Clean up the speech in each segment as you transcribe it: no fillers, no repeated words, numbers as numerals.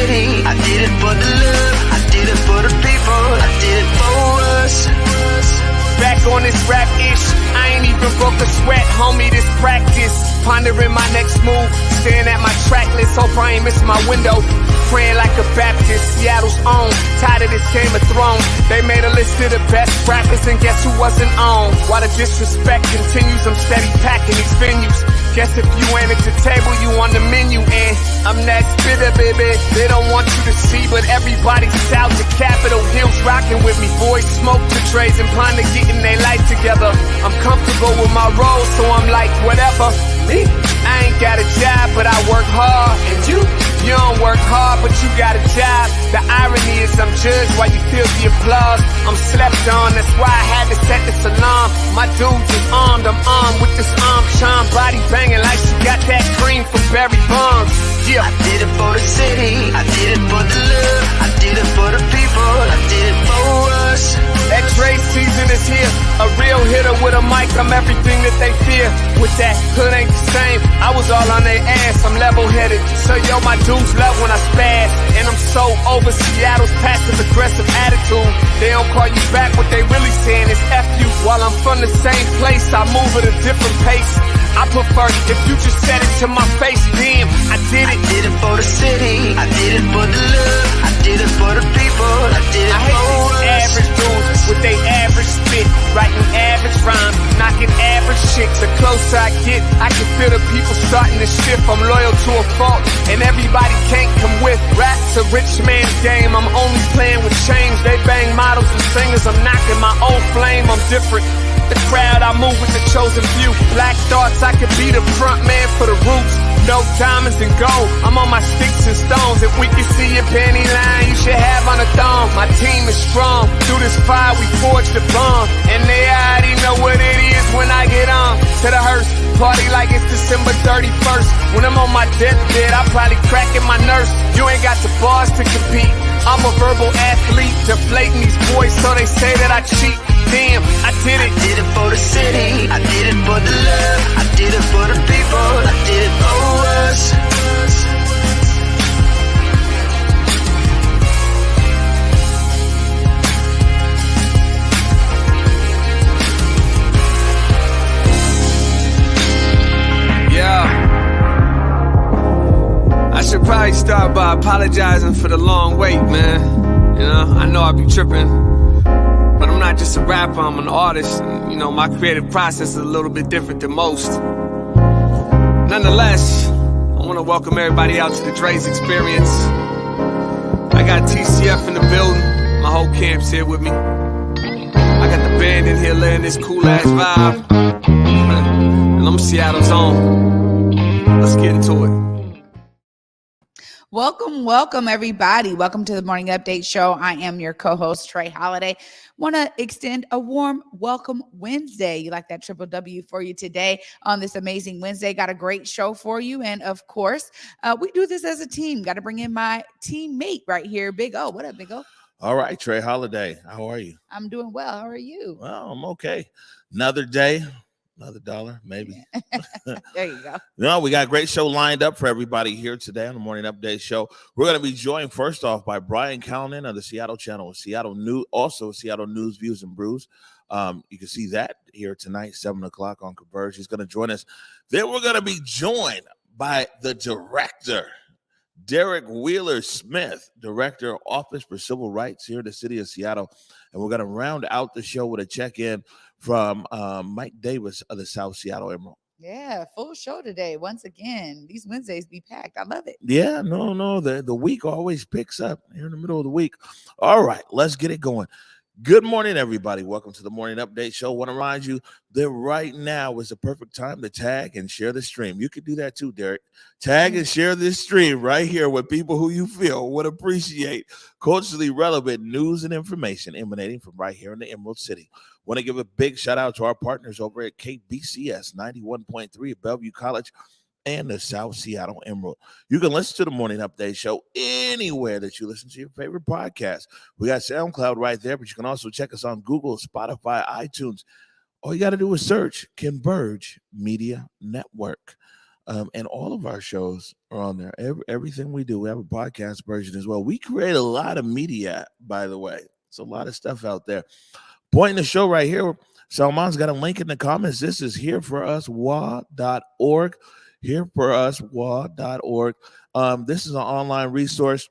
city. I did it for the love. I did it for the people. I did it for us. Back on this rap-ish, I ain't even broke a sweat, homie, this practice. Pondering my next move, staring at my track list, hope I ain't missing my window. Praying like a Baptist, Seattle's own, tired of this Game of Thrones. They made a list of the best rappers and guess who wasn't on? While the disrespect continues, I'm steady packing these venues. Guess if you ain't at the table, you on the menu, and I'm that spitter, baby. They don't want you to see, but everybody's out to Capitol Hill's rocking with me. Boys smoke the trays and plan to getting their life together. I'm comfortable with my role, so I'm like, whatever. Me, I ain't got a job, but I work hard. And you don't work hard, but you got a job. The irony is I'm judged while you feel the applause. I'm slept on, that's why I had to set this alarm. My dudes is armed, I'm armed with this arm charm. Body banging like she got that cream from Barry Bonds. Yeah, I did it for the city. I did it for the love. I did it for the people. I did it for us. That Dre season is here. A real hitter with a mic, I'm everything that they fear. With that hood ain't the same, I was all on their ass, I'm level-headed. So yo, my dudes love when I spaz. And I'm so over Seattle's passive-aggressive attitude. They don't call you back, what they really saying is F you. While I'm from the same place, I move at a different pace. I prefer if you just said it to my face, damn, I did it. I did it for the city. I did it for the love. I did it for the people. I did it I hate for these us. average dudes with they average spit, writing average rhymes, knocking average chicks. The closer I get, I can feel the people starting to shift. I'm loyal to a fault, and everybody can't come with. Rap's a rich man's game. I'm only playing with change. They bang models and singers. I'm knocking my own flame. I'm different. The crowd, I move with the chosen few. Black thoughts, I could be the front man for the roots. No diamonds and gold, I'm on my sticks and stones. If we can see your panty line, you should have on a thong. My team is strong, through this fire we forged a bond. And they already know what it is when I get on. To the hearse, party like it's December 31st. When I'm on my deathbed, I probably cracking my nurse. You ain't got the bars to compete. I'm a verbal athlete, deflating these boys so they say that I cheat. Damn, I did it. I did it for the city. I did it for the love. I did it for the people. I did it for us. Yeah. I should probably start by apologizing for the long wait, man. You know, I know I be tripping. But I'm not just a rapper, I'm an artist. And, you know, my creative process is a little bit different than most. Nonetheless, I want to welcome everybody out to the Dre's Experience. I got TCF in the building. My whole camp's here with me. I got the band in here laying this cool-ass vibe. And I'm Seattle's own. Let's get into it. Welcome, everybody. Welcome to the Morning Update Show. I am your co-host, Trey Holiday. Want to extend a warm welcome Wednesday. You like that triple W for you today on this amazing Wednesday. Got a great show for you. And of course, we do this as a team. Got to bring in my teammate right here, Big O. What up, Big O? All right, Trey Holiday. How are you? I'm doing well. How are you? Well, I'm okay. Another day. Another dollar, maybe. Yeah. There you go. No, we got a great show lined up for everybody here today on the Morning Update Show. We're going to be joined first off by Brian Callanan of the Seattle Channel, Seattle News, also Seattle News, Views, and Brews. You can see that here tonight, 7 o'clock on Converge. He's going to join us. Then we're going to be joined by the director, Derrick Wheeler-Smith, Director, Office for Civil Rights here in the city of Seattle. And we're going to round out the show with a check-in from Mike Davis of the South Seattle Emerald. Yeah, full show today. Once again, these Wednesdays be packed. I love it. Yeah, no, the week always picks up here in the middle of the week. All right, let's get it going. Good morning, everybody. Welcome to the Morning Update Show. I want to remind you that right now is the perfect time to tag and share the stream. You could do that too, Derrick. Tag and share this stream right here with people who you feel would appreciate culturally relevant news and information emanating from right here in the Emerald City. Want to give a big shout out to our partners over at KBCS 91.3 at Bellevue College and the South Seattle Emerald. You can listen to the Morning Update Show anywhere that you listen to your favorite podcast. We got SoundCloud right there, but you can also check us on Google, Spotify, iTunes. All you got to do is search Converge Media Network. And all of our shows are on there. Everything we do, we have a podcast version as well. We create a lot of media, by the way. It's a lot of stuff out there. Pointing the show right here. Salman's got a link in the comments. This is hereforuswa.org. Hereforuswa.org. This is an online resource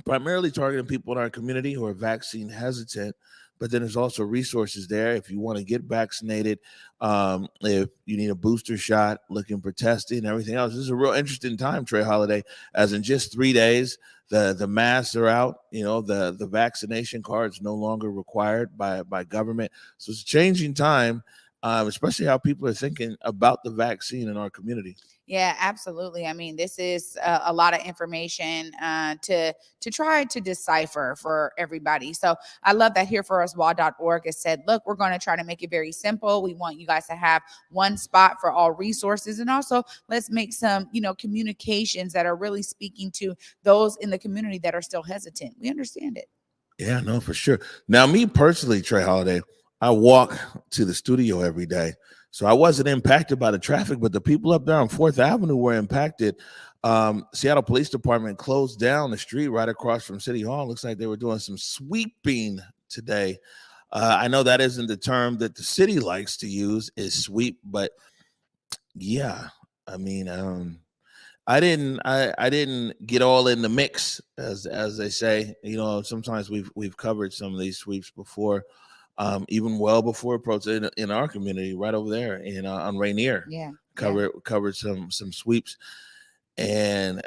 primarily targeting people in our community who are vaccine hesitant, but then there's also resources there if you want to get vaccinated, if you need a booster shot, looking for testing, everything else. This is a real interesting time, Trey Holiday, as in just 3 days, the masks are out, the vaccination card's no longer required by government. So it's a changing time, especially how people are thinking about the vaccine in our community. Yeah, absolutely. I mean, this is a lot of information to try to decipher for everybody. So I love that hereforuswa.org has said, look, we're going to try to make it very simple. We want you guys to have one spot for all resources. And also let's make some, communications that are really speaking to those in the community that are still hesitant. We understand it. Yeah, no, for sure. Now, me personally, Trey Holiday, I walk to the studio every day. So I wasn't impacted by the traffic, but the people up there on 4th Avenue were impacted. Seattle Police Department closed down the street right across from City Hall. Looks like they were doing some sweeping today. I know that isn't the term that the city likes to use, is sweep, but yeah, I mean, I didn't get all in the mix, as they say. Sometimes we've covered some of these sweeps before. Even well before protests in our community, right over there on Rainier. Yeah, covered some sweeps, and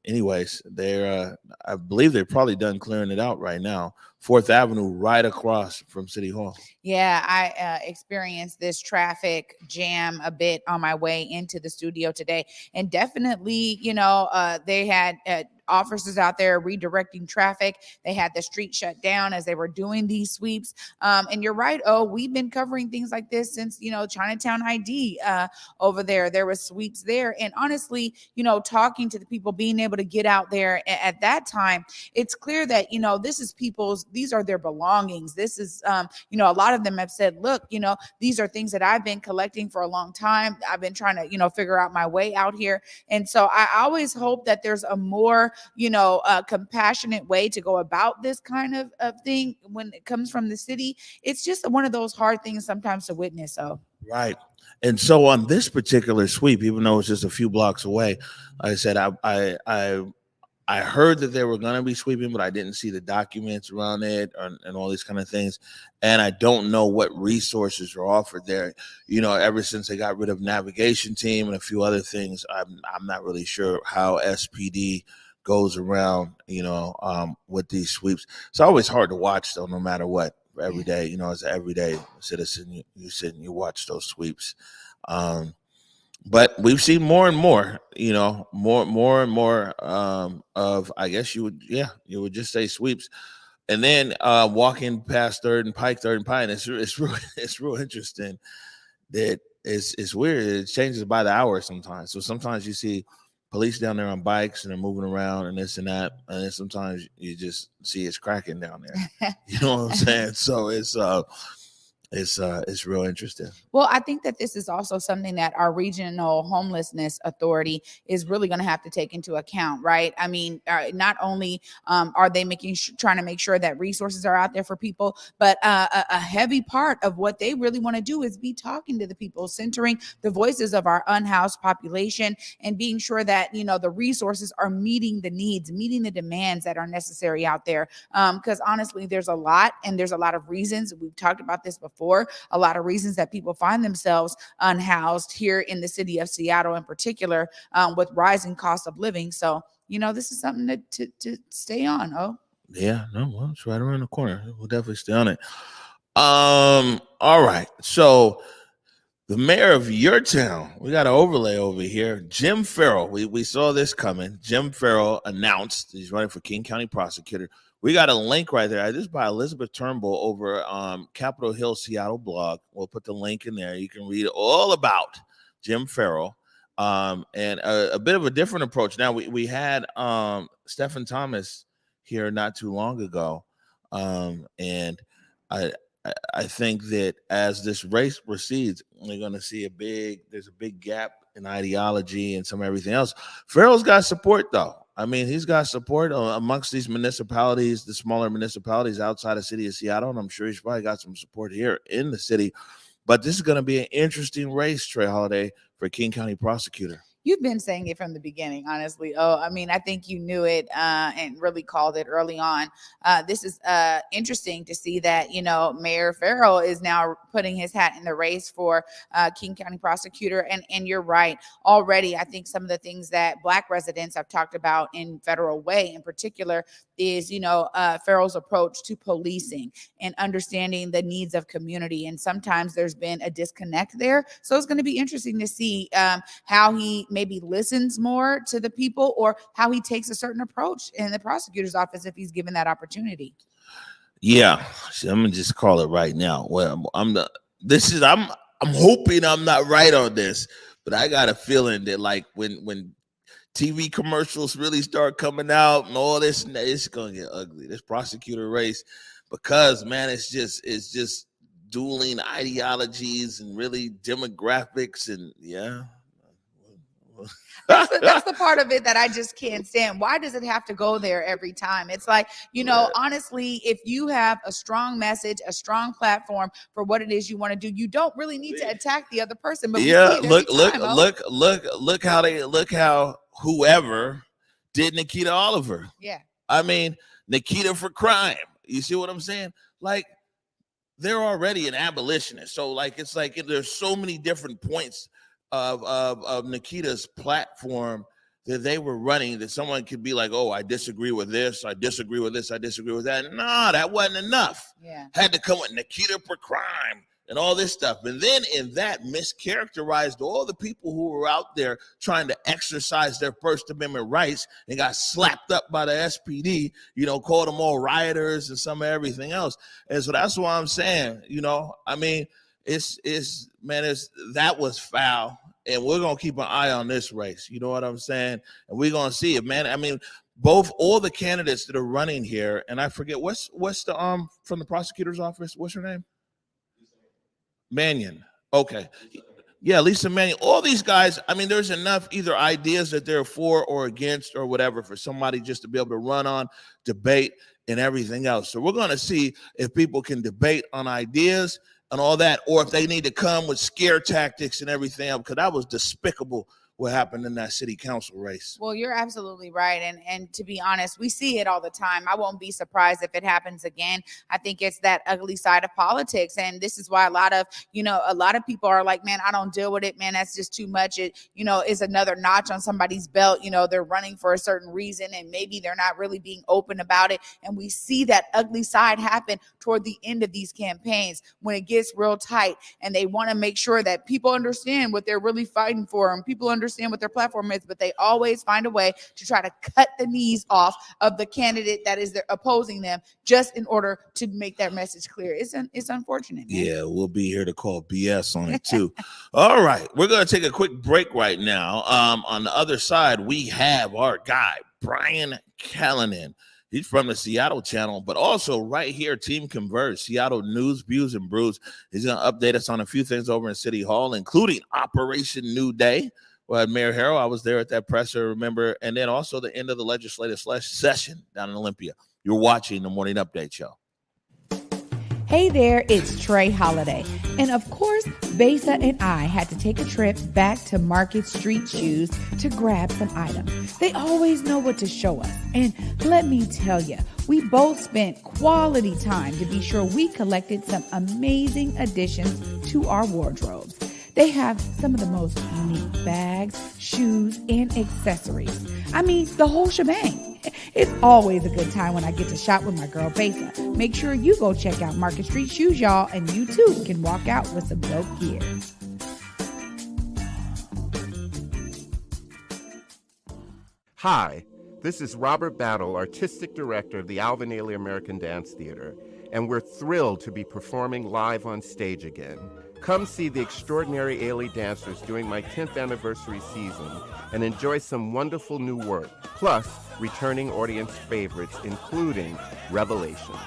anyways, they're I believe they're probably done clearing it out right now. 4th Avenue, right across from City Hall. Yeah, I experienced this traffic jam a bit on my way into the studio today, and definitely, they had officers out there redirecting traffic. They had the street shut down as they were doing these sweeps. And you're right. Oh, we've been covering things like this since, Chinatown ID over there. There was sweeps there. And honestly, talking to the people, being able to get out there at that time, it's clear that, these are their belongings. This is, a lot of them have said, look, these are things that I've been collecting for a long time. I've been trying to, figure out my way out here. And so I always hope that there's a more, compassionate way to go about this kind of thing when it comes from the city. It's just one of those hard things sometimes to witness. So right. And so on this particular sweep, even though it's just a few blocks away, like I said, I heard that they were going to be sweeping, but I didn't see the documents around it and all these kind of things. And I don't know what resources are offered there. Ever since they got rid of navigation team and a few other things, I'm not really sure how SPD goes around, with these sweeps. It's always hard to watch, though, no matter what. Every day, as an everyday citizen, you sit and you watch those sweeps. But we've seen more and more, more and more of, I guess you would just say sweeps. And then walking past 3rd and Pike, and it's real interesting that it's weird. It changes by the hour sometimes. So sometimes you see police down there on bikes and they're moving around and this and that. And then sometimes you just see it's cracking down there. You know what I'm saying? So it's real interesting. Well, I think that this is also something that our regional homelessness authority is really going to have to take into account, right? I mean, not only are they trying to make sure that resources are out there for people, but a heavy part of what they really want to do is be talking to the people, centering the voices of our unhoused population, and being sure that the resources are meeting the needs, meeting the demands that are necessary out there. Because honestly, there's a lot of reasons. We've talked about this before. A lot of reasons that people find themselves unhoused here in the city of Seattle in particular, with rising cost of living. So, this is something to stay on. Oh, yeah, no, well, it's right around the corner. We'll definitely stay on it. All right. So the mayor of your town, we got an overlay over here, Jim Ferrell. We saw this coming. Jim Ferrell announced he's running for King County Prosecutor. We got a link right there. This is by Elizabeth Turnbull over Capitol Hill Seattle blog. We'll put the link in there. You can read all about Jim Ferrell and a bit of a different approach. Now, we had Stephen Thomas here not too long ago, and I think that as this race proceeds, we're going to see there's a big gap in ideology and some everything else. Ferrell's got support, though. I mean, he's got support amongst these municipalities, the smaller municipalities outside the city of Seattle, and I'm sure he's probably got some support here in the city. But this is going to be an interesting race, Trey Holiday, for King County Prosecutor. You've been saying it from the beginning, honestly. Oh, I mean, I think you knew it and really called it early on. This is interesting to see that, you know, Mayor Ferrell is now putting his hat in the race for King County Prosecutor. And you're right. Already, I think some of the things that Black residents have talked about in Federal Way in particular is, you know, Ferrell's approach to policing and understanding the needs of community. And sometimes there's been a disconnect there. So it's going to be interesting to see how he maybe listens more to the people or how he takes a certain approach in the prosecutor's office if he's given that opportunity. Yeah, so I'm gonna just call it right now. Well, I'm hoping I'm not right on this, but I got a feeling that like when TV commercials really start coming out and all this, it's gonna get ugly. This prosecutor race, because man, it's just dueling ideologies and really demographics and yeah. That's the part of it that I just can't stand. Why does it have to go there every time? It's like, you know, honestly, if you have a strong message, a strong platform for what it is you want to do, you don't really need to attack the other person. But yeah, look how whoever did Nikita Oliver. Yeah. I mean, Nikita for crime. You see what I'm saying? Like, they're already an abolitionist. So like, it's like there's so many different points of Nikita's platform that they were running that someone could be like, oh, I disagree with this, I disagree with this, I disagree with that. No, that wasn't enough. Yeah. Had to come with Nikita for crime and all this stuff. And then in that mischaracterized all the people who were out there trying to exercise their First Amendment rights and got slapped up by the SPD, you know, called them all rioters and some of everything else. And so that's what I'm saying, you know, I mean, that was foul, and we're gonna keep an eye on this race. You know what I'm saying? And we're gonna see it, man. I mean, all the candidates that are running here, and I forget what's the from the prosecutor's office. What's her name? Mannion. Okay. Yeah, Lisa Mannion. All these guys, I mean, there's enough either ideas that they're for or against or whatever for somebody just to be able to run on, debate, and everything else. So we're gonna see if people can debate on ideas and all that, or if they need to come with scare tactics and everything else, because that was despicable what happened in that city council race. Well, you're absolutely right. And to be honest, we see it all the time. I won't be surprised if it happens again. I think it's that ugly side of politics. And this is why a lot of people are like, man, I don't deal with it, man. That's just too much. It, you know, is another notch on somebody's belt. You know, they're running for a certain reason and maybe they're not really being open about it. And we see that ugly side happen toward the end of these campaigns when it gets real tight and they want to make sure that people understand what they're really fighting for and people understand what their platform is, but they always find a way to try to cut the knees off of the candidate that is opposing them just in order to make that message clear. It's unfortunate, man. Yeah, we'll be here to call BS on it too. All right, we're going to take a quick break right now. On the other side, we have our guy, Brian Callanan. He's from the Seattle channel, but also right here, Team Converge, Seattle News, Views, and Brews. He's going to update us on a few things over in City Hall, including Operation New Day. Well, Mayor Harrell, I was there at that presser, remember, and then also the end of the legislative session down in Olympia. You're watching the Morning Update Show. Hey there, it's Trey Holiday. And of course, Besa and I had to take a trip back to Market Street Shoes to grab some items. They always know what to show us. And let me tell you, we both spent quality time to be sure we collected some amazing additions to our wardrobes. They have some of the most unique bags, shoes, and accessories. I mean, the whole shebang. It's always a good time when I get to shop with my girl, Besa. Make sure you go check out Market Street Shoes, y'all, and you too can walk out with some dope gear. Hi, this is Robert Battle, Artistic Director of the Alvin Ailey American Dance Theater, and we're thrilled to be performing live on stage again. Come see the extraordinary Ailey dancers during my 10th anniversary season and enjoy some wonderful new work, plus returning audience favorites, including Revelations.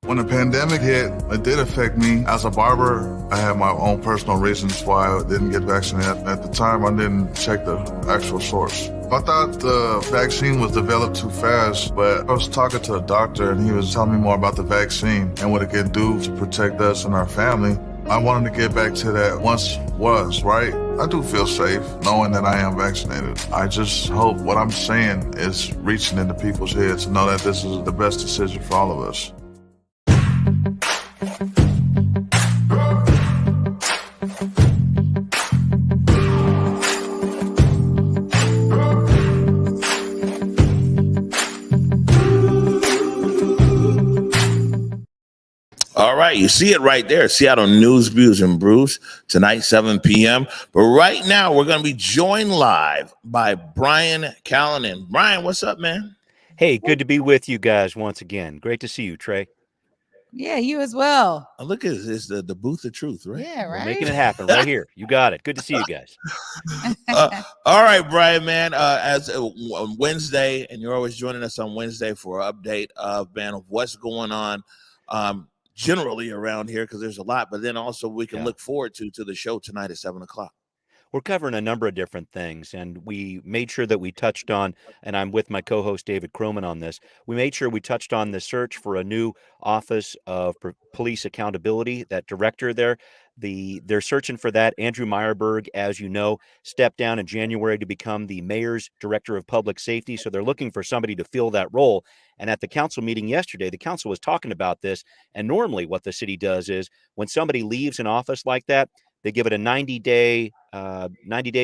When the pandemic hit, it did affect me. As a barber, I had my own personal reasons why I didn't get vaccinated. At the time, I didn't check the actual source. I thought the vaccine was developed too fast, but I was talking to a doctor and he was telling me more about the vaccine and what it can do to protect us and our family. I wanted to get back to that once was, right? I do feel safe knowing that I am vaccinated. I just hope what I'm saying is reaching into people's heads to know that this is the best decision for all of us. All right, you see it right there. Seattle News, Views, and Brews tonight, 7 p.m. But right now, we're going to be joined live by Brian Callanan. Brian, what's up, man? Hey, good to be with you guys once again. Great to see you, Trey. Yeah, you as well. Oh, look at this. It's the booth of truth, right? Yeah, right. We're making it happen right here. You got it. Good to see you guys. All right, Brian, man. As Wednesday, and you're always joining us on Wednesday for an update of what's going on generally around here, because there's a lot, but then also we can look forward to the show tonight at 7 o'clock. We're covering a number of different things, and we made sure that we touched on, and I'm with my co-host David Croman on this, we made sure we touched on the search for a new Office of Police Accountability, that director there. They're searching for that. Andrew Meyerberg, as you know, stepped down in January to become the mayor's director of public safety, so they're looking for somebody to fill that role. And at the council meeting yesterday, the council was talking about this, and normally what the city does is when somebody leaves an office like that, they give it a 90-day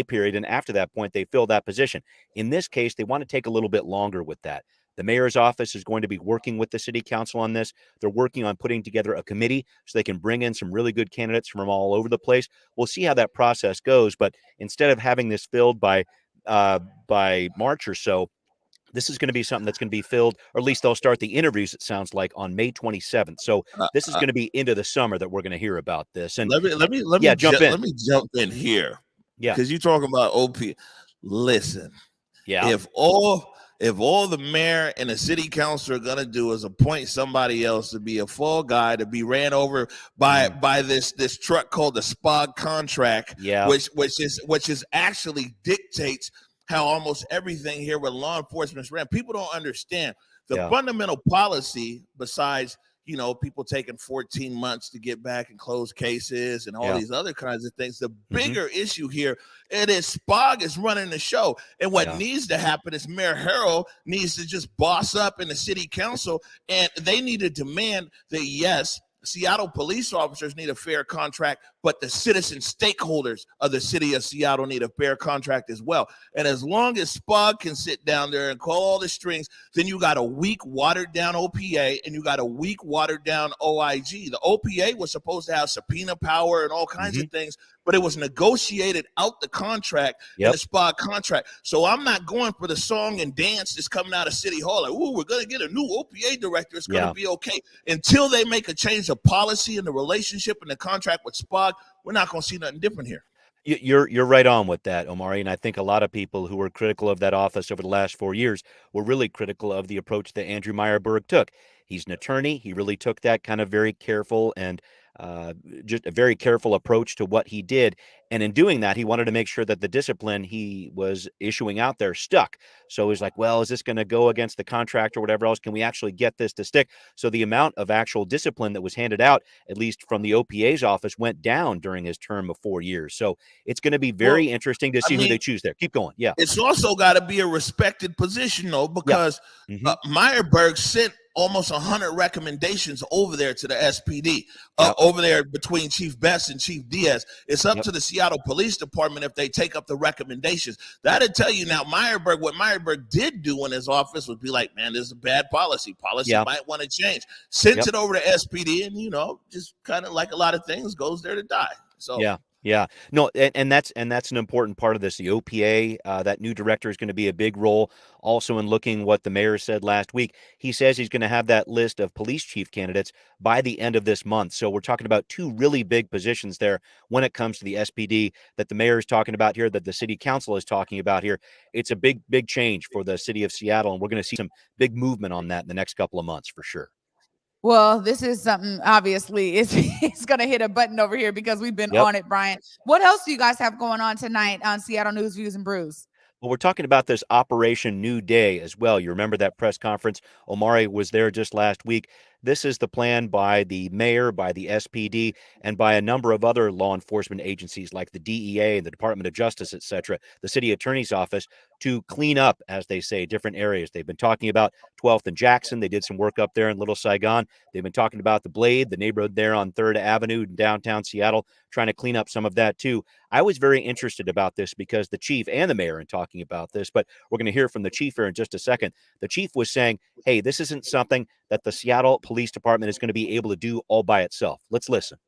period, and after that point, they fill that position. In this case, they want to take a little bit longer with that. The mayor's office is going to be working with the city council on this. They're working on putting together a committee so they can bring in some really good candidates from all over the place. We'll see how that process goes, but instead of having this filled by March or so, this is going to be something that's going to be filled, or at least they'll start the interviews, it sounds like, on May 27th. So this is going to be into the summer that we're going to hear about this. And let me jump in here. Yeah. Because you're talking about OP. Listen. Yeah. If all the mayor and the city council are gonna do is appoint somebody else to be a fall guy to be ran over by this truck called the SPOG contract, which is actually dictates how almost everything here with law enforcement is ran. People don't understand the fundamental policy, besides people taking 14 months to get back and close cases and all these other kinds of things. The bigger issue here, it is SPOG is running the show. And what needs to happen is Mayor Ferrell needs to just boss up in the city council, and they need to demand that, yes, Seattle police officers need a fair contract, but the citizen stakeholders of the city of Seattle need a fair contract as well. And as long as SPOG can sit down there and call all the strings, then you got a weak, watered-down OPA and you got a weak, watered-down OIG. The OPA was supposed to have subpoena power and all kinds of things, but it was negotiated out the contract, in the SPOG contract. So I'm not going for the song and dance that's coming out of City Hall. Like, ooh, we're going to get a new OPA director. It's going to be okay. Until they make a change of policy in the relationship and the contract with SPOG, we're not going to see nothing different here. You're right on with that, Omari, and I think a lot of people who were critical of that office over the last 4 years were really critical of the approach that Andrew Meyerberg took. He's an attorney. He really took that kind of very careful and just a very careful approach to what he did. And in doing that, he wanted to make sure that the discipline he was issuing out there stuck. So he's like, well, is this going to go against the contract or whatever else? Can we actually get this to stick? So the amount of actual discipline that was handed out, at least from the OPA's office, went down during his term of 4 years. So it's going to be very interesting to see who they choose there. Keep going. Yeah. It's also got to be a respected position, though, because Meyerberg sent almost 100 recommendations over there to the SPD, over there between Chief Best and Chief Diaz. It's up to the Seattle Police Department if they take up the recommendations. That'll tell you now, what Meyerberg did do in his office would be like, man, this is a bad policy. Might want to change. Sent it over to SPD, and, just kind of like a lot of things, goes there to die. So Yeah, no, and that's an important part of this. The OPA, that new director is going to be a big role also in looking what the mayor said last week. He says he's going to have that list of police chief candidates by the end of this month. So we're talking about two really big positions there when it comes to the SPD that the mayor is talking about here, that the city council is talking about here. It's a big, big change for the city of Seattle, and we're going to see some big movement on that in the next couple of months for sure. Well, this is something obviously it's going to hit a button over here because we've been Yep. on it, Brian. What else do you guys have going on tonight on Seattle News, Views, and Brews? Well, we're talking about this Operation New Day as well. You remember that press conference? Omari was there just last week. This is the plan by the mayor, by the SPD, and by a number of other law enforcement agencies like the DEA and the Department of Justice, et cetera, the city attorney's office, to clean up, as they say, different areas. They've been talking about 12th and Jackson. They did some work up there in Little Saigon. They've been talking about the Blade, the neighborhood there on 3rd Avenue in downtown Seattle, trying to clean up some of that too. I was very interested about this because the chief and the mayor are talking about this, but we're going to hear from the chief here in just a second. The chief was saying, hey, this isn't something that the Seattle Police Department is going to be able to do all by itself. Let's listen.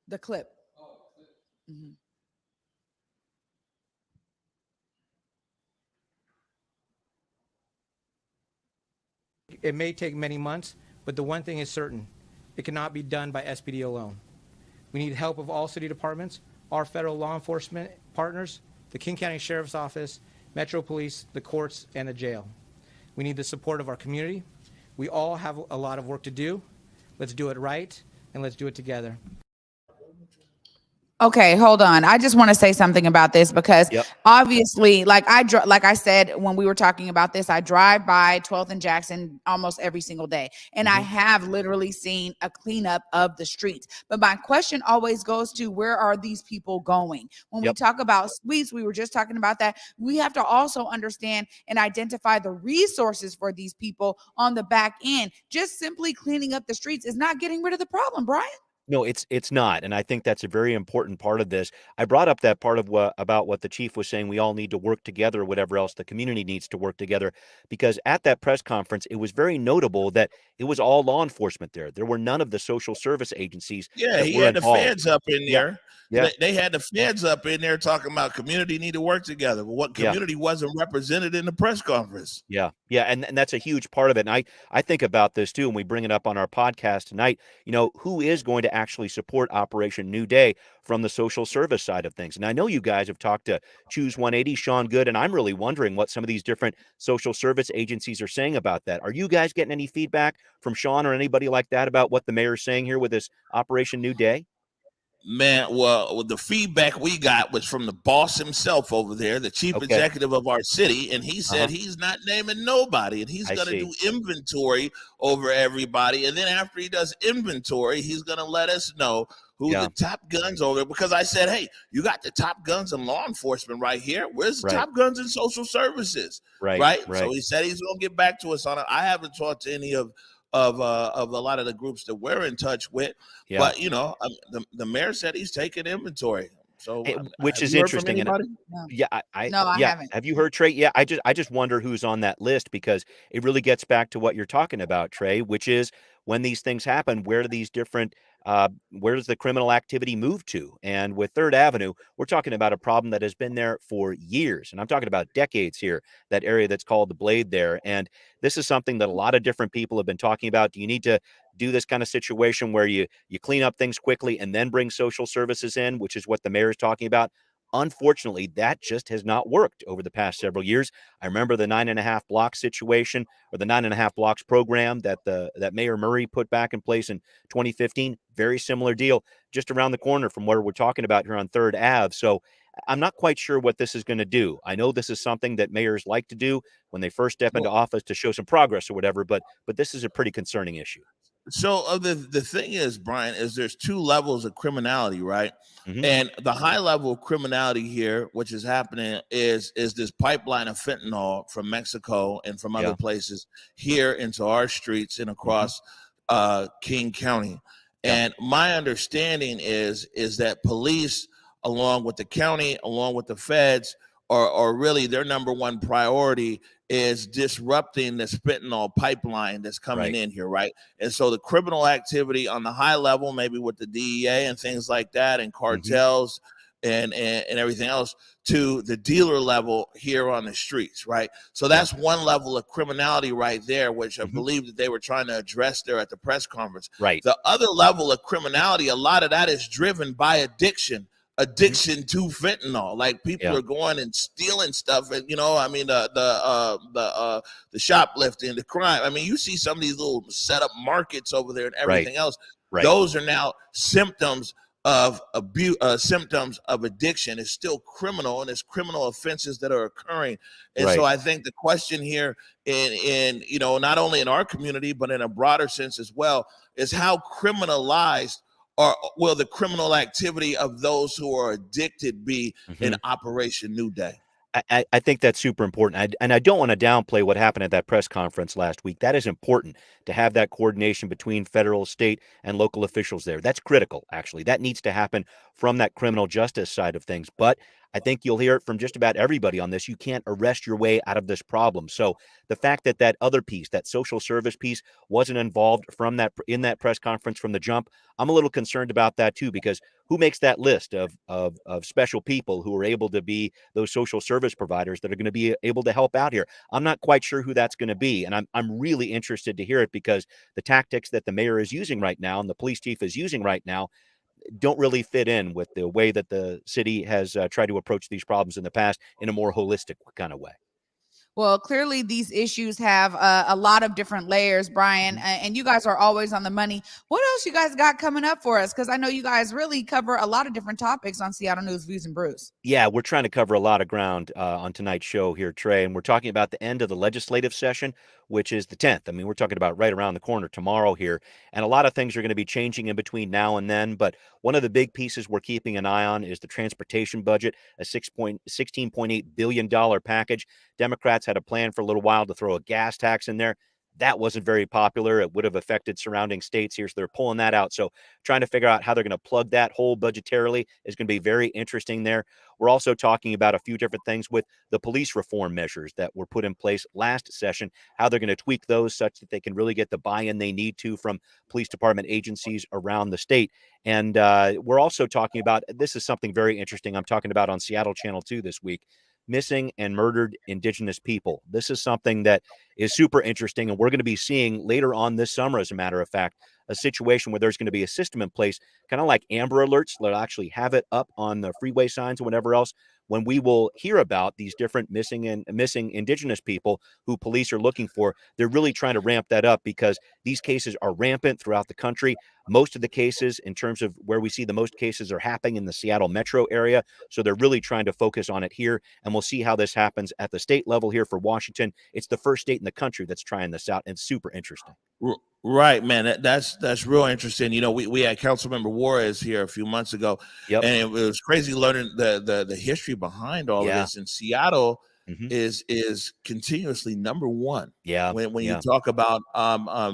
The clip. Mm-hmm. It may take many months, but the one thing is certain. It cannot be done by SPD alone. We need help of all city departments, our federal law enforcement partners, the King County Sheriff's Office, Metro Police, the courts, and the jail. We need the support of our community. We all have a lot of work to do. Let's do it right, and let's do it together. Okay, hold on. I just want to say something about this because obviously, like I said when we were talking about this, I drive by 12th and Jackson almost every single day, and I have literally seen a cleanup of the streets. But my question always goes to, where are these people going? When we talk about sweeps, we were just talking about that. We have to also understand and identify the resources for these people on the back end. Just simply cleaning up the streets is not getting rid of the problem, Brian. No, it's not, and I think that's a very important part of this. I brought up that part of about what the chief was saying. We all need to work together, whatever else the community needs to work together, because at that press conference, it was very notable that it was all law enforcement there. There were none of the social service agencies. Yeah, he were had involved. the feds up in there. Yeah. They had the feds up in there talking about community need to work together. But what community wasn't represented in the press conference? Yeah. And that's a huge part of it. And I think about this too, and we bring it up on our podcast tonight. You know, who is going to actually support Operation New Day from the social service side of things? And I know you guys have talked to Choose 180, Sean Good, and I'm really wondering what some of these different social service agencies are saying about that. Are you guys getting any feedback from Sean or anybody like that about what the mayor's saying here with this Operation New Day? Man, well, the feedback we got was from the boss himself over there, the chief executive of our city, and he said he's not naming nobody, and he's going to do inventory over everybody, and then after he does inventory, he's going to let us know who the top guns over there, because I said, hey, you got the top guns in law enforcement right here. Where's the top guns in social services? Right. So he said he's going to get back to us on it. I haven't talked to any of a lot of the groups that we're in touch with, but you know, the mayor said he's taking inventory. So, which is interesting. And I haven't. Have you heard, Trey? Yeah, I just wonder who's on that list, because it really gets back to what you're talking about, Trey, which is when these things happen, where do these different where does the criminal activity move to? And with 3rd Avenue, we're talking about a problem that has been there for years. And I'm talking about decades here, that area that's called the Blade there. And this is something that a lot of different people have been talking about. Do you need to do this kind of situation where you clean up things quickly and then bring social services in, which is what the mayor is talking about? Unfortunately, that just has not worked over the past several years. I remember the 9.5 block situation, or the 9.5 blocks program that that Mayor Murray put back in place in 2015. Very similar deal, just around the corner from where we're talking about here on 3rd Ave. So I'm not quite sure what this is going to do. I know this is something that mayors like to do when they first step into office to show some progress or whatever, but this is a pretty concerning issue. So the thing is, Brian, is there's 2 levels of criminality, right? And the high level of criminality here, which is happening, is this pipeline of fentanyl from Mexico and from other places here into our streets and across King County. And my understanding is that police, along with the county, along with the feds, are really their number one priority is disrupting the fentanyl pipeline that's coming in here, right? And so the criminal activity on the high level, maybe with the DEA and things like that, and cartels and everything else, to the dealer level here on the streets, right? So that's one level of criminality right there, which I believe that they were trying to address there at the press conference. Right. The other level of criminality, a lot of that is driven by addiction addiction to fentanyl. Like people Yeah. are going and stealing stuff, and I mean the shoplifting, the crime. I mean, you see some of these little set up markets over there and everything else. Right. Those are now symptoms of abuse, symptoms of addiction. Is still criminal, and it's criminal offenses that are occurring. And so I think the question here in not only in our community but in a broader sense as well is how criminalized or will the criminal activity of those who are addicted be in Operation New Day? I think that's super important. And I don't want to downplay what happened at that press conference last week. That is important to have that coordination between federal, state, and local officials there. That's critical, actually. That needs to happen from that criminal justice side of things. But I think you'll hear it from just about everybody on this. You can't arrest your way out of this problem. So the fact that that other piece, that social service piece, wasn't involved in that press conference from the jump, I'm a little concerned about that too, because who makes that list of special people who are able to be those social service providers that are going to be able to help out here? I'm not quite sure who that's going to be, and I'm really interested to hear it, because the tactics that the mayor is using right now and the police chief is using right now don't really fit in with the way that the city has tried to approach these problems in the past in a more holistic kind of way. Well, clearly these issues have a lot of different layers, Brian, and you guys are always on the money. What else you guys got coming up for us? Because I know you guys really cover a lot of different topics on Seattle News, Views, and Brews. Yeah, we're trying to cover a lot of ground on tonight's show here, Trey, and we're talking about the end of the legislative session, which is the 10th. I mean, we're talking about right around the corner tomorrow here, and a lot of things are going to be changing in between now and then, but one of the big pieces we're keeping an eye on is the transportation budget, a $16.8 billion package. Democrats had a plan for a little while to throw a gas tax in there. That wasn't very popular. It would have affected surrounding states here, so they're pulling that out. So trying to figure out how they're going to plug that hole budgetarily is going to be very interesting there. We're also talking about a few different things with the police reform measures that were put in place last session, how they're going to tweak those such that they can really get the buy-in they need to from police department agencies around the state. And we're also talking about, this is something very interesting I'm talking about on Seattle Channel 2 this week, missing and murdered Indigenous people. This is something that is super interesting, and we're going to be seeing later on this summer, as a matter of fact, a situation where there's going to be a system in place, kind of like Amber Alerts, that actually have it up on the freeway signs and whatever else, when we will hear about these different missing Indigenous people who police are looking for. They're really trying to ramp that up because these cases are rampant throughout the country. Most of the cases, in terms of where we see the most cases, are happening in the Seattle metro area. So they're really trying to focus on it here. And we'll see how this happens at the state level here for Washington. It's the first state in the country that's trying this out, and it's super interesting. Right, man. That's real interesting. We had Councilmember Juarez here a few months ago, and it was crazy learning the history behind all of this. And Seattle is continuously number one. When you talk about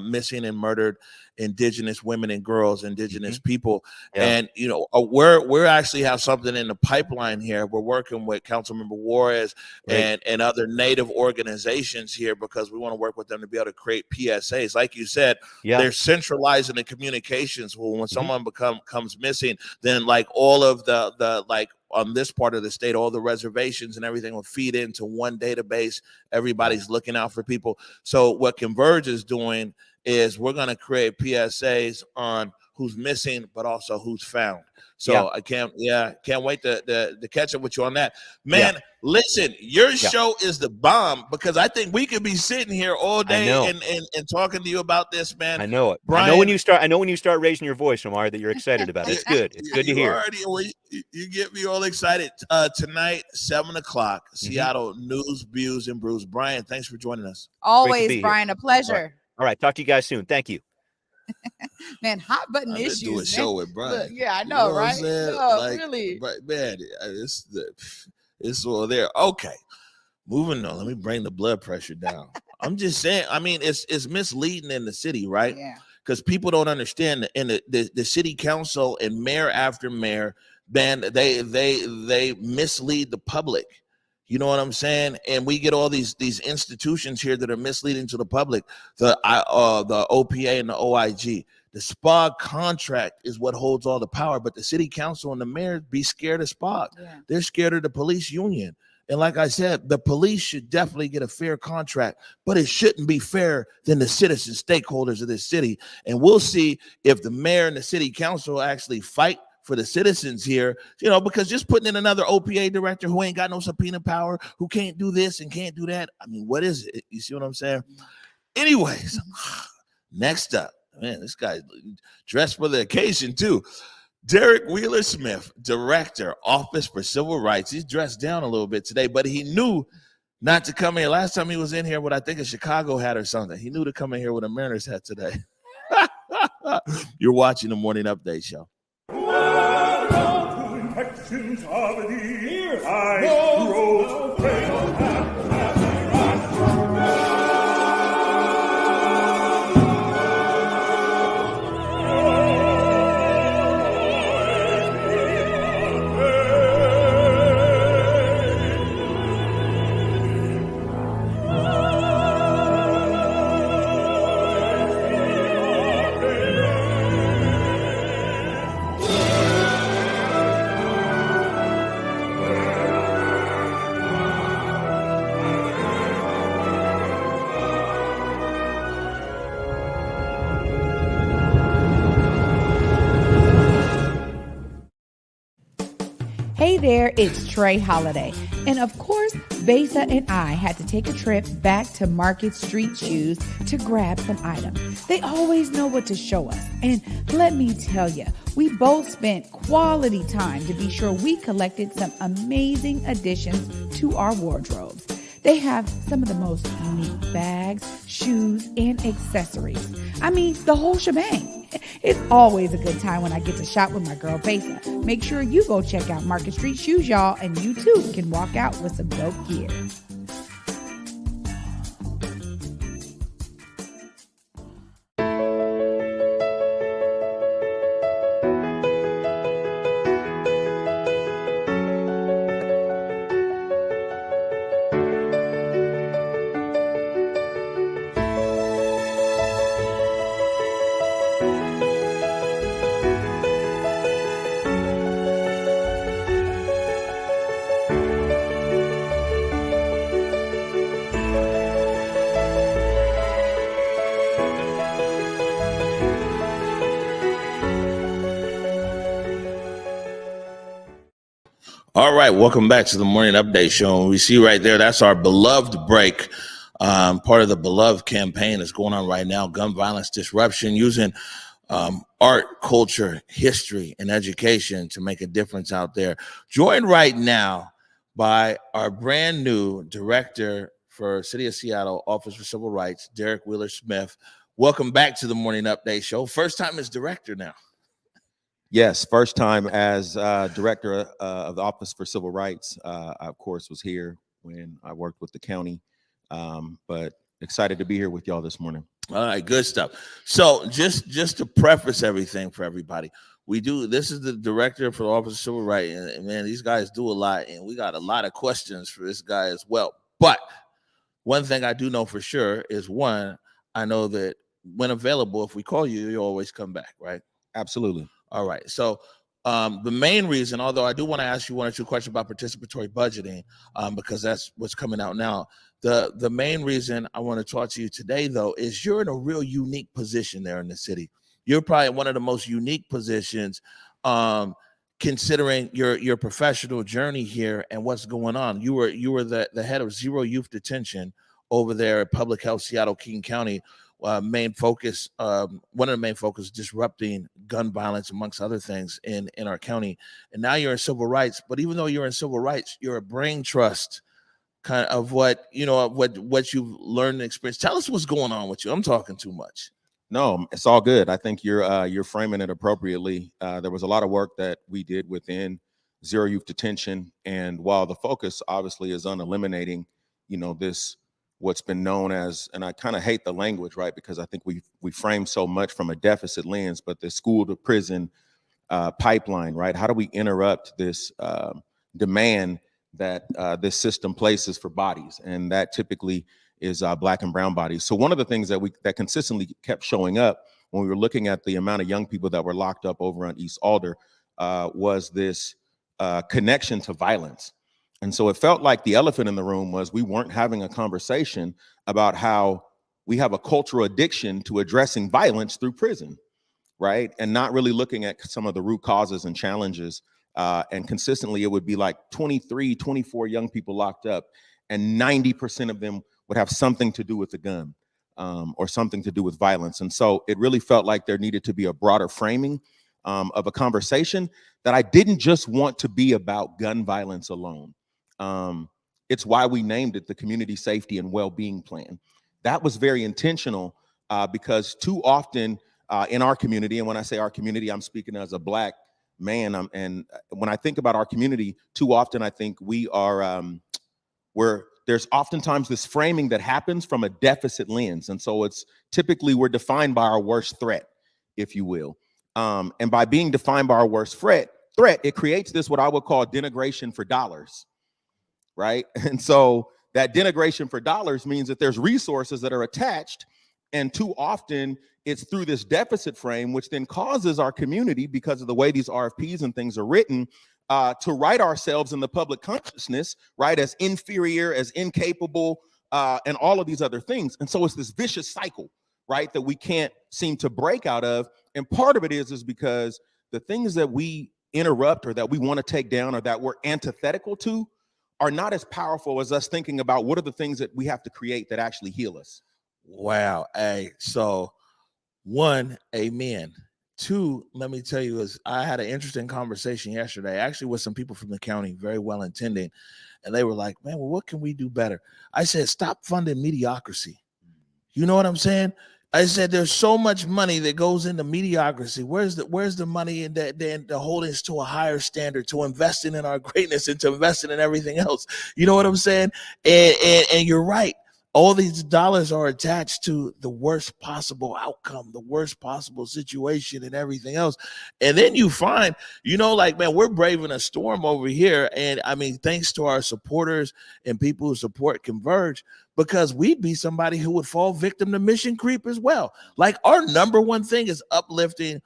missing and murdered Indigenous women and girls, Indigenous people, and we're actually have something in the pipeline here. We're working with Councilmember Juarez and other Native organizations here because we want to work with them to be able to create PSAs. Like you said, they're centralizing the communications. Well, when someone comes missing, then like all of the like on this part of the state, all the reservations and everything will feed into one database. Everybody's looking out for people. So what Converge is doing is we're going to create PSAs on who's missing, but also who's found. So I can't wait to catch up with you on that. Man, listen, your show is the bomb because I think we could be sitting here all day and talking to you about this, man. I know it. Brian, I know when you start raising your voice, Omar, that you're excited about it. It's good. It's good to hear. You get me all excited. Tonight, 7:00, Seattle News, Views, and Brews. Brian, thanks for joining us. Always, Brian, a pleasure. All right. Talk to you guys soon. Thank you. Man, hot button issues. Do a show with Brian. Look, I know, right? No, really. But man, it's all there. Okay, moving on. Let me bring the blood pressure down. I'm just saying. I mean, it's misleading in the city, right? Yeah. Because people don't understand. In the city council and mayor after mayor, man, they mislead the public. You know what I'm saying? And we get all these institutions here that are misleading to the public. The OPA and the OIG. The SPOG contract is what holds all the power, but the city council and the mayor be scared of SPOG. Yeah. They're scared of the police union. And like I said, the police should definitely get a fair contract, but it shouldn't be fair than the citizens, stakeholders of this city. And we'll see if the mayor and the city council actually fight for the citizens here, you know, because just putting in another OPA director who ain't got no subpoena power, who can't do this and can't do that. I mean, what is it? You see what I'm saying? Anyways, next up, man, this guy's dressed for the occasion too. Derrick Wheeler Smith, Director, Office for Civil Rights. He's dressed down a little bit today, but he knew not to come in. Last time he was in here with, I think, a Chicago hat or something. He knew to come in here with a Mariners hat today. You're watching the Morning Update Show. Hey there, it's Trey Holiday. And of course, Besa and I had to take a trip back to Market Street Shoes to grab some items. They always know what to show us. And let me tell you, we both spent quality time to be sure we collected some amazing additions to our wardrobes. They have some of the most unique bags, shoes, and accessories. I mean, the whole shebang. It's always a good time when I get to shop with my girl Besa. Make sure you go check out Market Street Shoes, y'all, and you too can walk out with some dope gear. All right, welcome back to the Morning Update Show. And we see right there, that's our beloved break. Part of the beloved campaign that's going on right now, gun violence disruption, using art, culture, history, and education to make a difference out there. Joined right now by our brand new Director for City of Seattle, Office for Civil Rights, Derrick Wheeler Smith. Welcome back to the Morning Update Show. First time as director now. Yes, first time as director of the Office for Civil Rights. I, of course, was here when I worked with the county, but excited to be here with y'all this morning. All right, good stuff. So just to preface everything for everybody, this is the director for the Office of Civil Rights, and man, these guys do a lot, and we got a lot of questions for this guy as well. But one thing I do know for sure is, one, I know that when available, if we call you, you always come back, right? Absolutely. All right. So the main reason, although I do want to ask you one or two questions about participatory budgeting, because that's what's coming out now. The main reason I want to talk to you today, though, is you're in a real unique position there in the city. You're probably one of the most unique positions, considering your professional journey here and what's going on. You were the head of Zero Youth Detention over there at Public Health Seattle, King County. Main focus, one of the main focus, disrupting gun violence, amongst other things, in our county. And now you're in civil rights. But even though you're in civil rights, you're a brain trust kind of what you've learned and experienced. Tell us what's going on with you. I'm talking too much. No, it's all good. I think you're framing it appropriately. There was a lot of work that we did within Zero Youth Detention, and while the focus obviously is on eliminating, this what's been known as, and I kind of hate the language, right? Because I think we frame so much from a deficit lens, but the school to prison pipeline, right? How do we interrupt this demand that this system places for bodies? And that typically is Black and brown bodies. So one of the things that consistently kept showing up when we were looking at the amount of young people that were locked up over on East Alder was this connection to violence. And so it felt like the elephant in the room was we weren't having a conversation about how we have a cultural addiction to addressing violence through prison. right? And not really looking at some of the root causes and challenges. And consistently, it would be like 23, 24 young people locked up, and 90% of them would have something to do with the gun or something to do with violence. And so it really felt like there needed to be a broader framing of a conversation that I didn't just want to be about gun violence alone. It's why we named it the Community Safety and Well-Being Plan. That was very intentional because too often in our community, and when I say our community, I'm speaking as a Black man, and when I think about our community, too often I think we are, there's oftentimes this framing that happens from a deficit lens. And so it's typically we're defined by our worst threat, if you will. And by being defined by our worst threat, it creates this, what I would call denigration for dollars, right? And so that denigration for dollars means that there's resources that are attached, and too often it's through this deficit frame, which then causes our community, because of the way these RFPs and things are written, to write ourselves in the public consciousness, right, as inferior, as incapable, and all of these other things. And so it's this vicious cycle, right, that we can't seem to break out of. And part of it is because the things that we interrupt or that we want to take down or that we're antithetical to are not as powerful as us thinking about what are the things that we have to create that actually heal us. Wow. Hey, so one, amen. Two, let me tell you, is I had an interesting conversation yesterday, actually with some people from the county, very well intending, and they were like, man, well, what can we do better? I said, stop funding mediocrity. You know what I'm saying? I said, there's so much money that goes into mediocrity. Where's the money in that, the holding us to a higher standard, to investing in our greatness and to investing in everything else? You know what I'm saying? And you're right. All these dollars are attached to the worst possible outcome, the worst possible situation and everything else. And then you find, like, man, we're braving a storm over here. And I mean, thanks to our supporters and people who support Converge, because we'd be somebody who would fall victim to mission creep as well. Like, our number one thing is uplifting,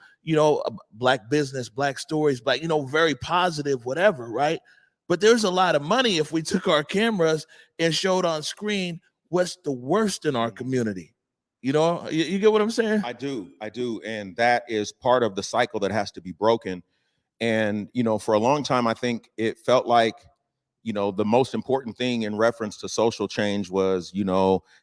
Black business, Black stories, Black, very positive, whatever, right? But there's a lot of money if we took our cameras and showed on screen what's the worst in our community. You get what I'm saying? I do. And that is part of the cycle that has to be broken. And, for a long time, I think it felt like, the most important thing in reference to social change was,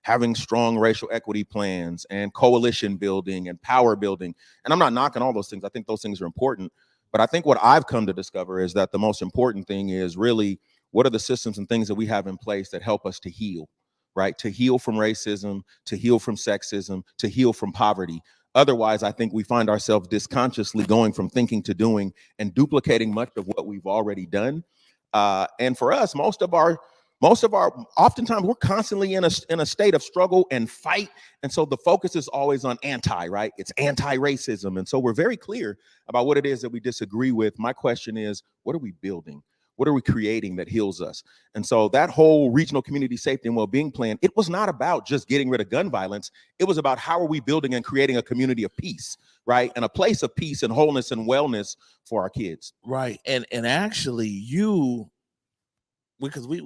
having strong racial equity plans and coalition building and power building. And I'm not knocking all those things. I think those things are important. But I think what I've come to discover is that the most important thing is really, what are the systems and things that we have in place that help us to heal? Right? To heal from racism, to heal from sexism, to heal from poverty. Otherwise, I think we find ourselves disconsciously going from thinking to doing and duplicating much of what we've already done. And for us, oftentimes we're constantly in a state of struggle and fight. And so the focus is always on right? It's anti-racism. And so we're very clear about what it is that we disagree with. My question is, what are we building? What are we creating that heals us? And so that whole regional community safety and well-being plan, it was not about just getting rid of gun violence. It was about how are we building and creating a community of peace, right? And a place of peace and wholeness and wellness for our kids. Right. And actually because we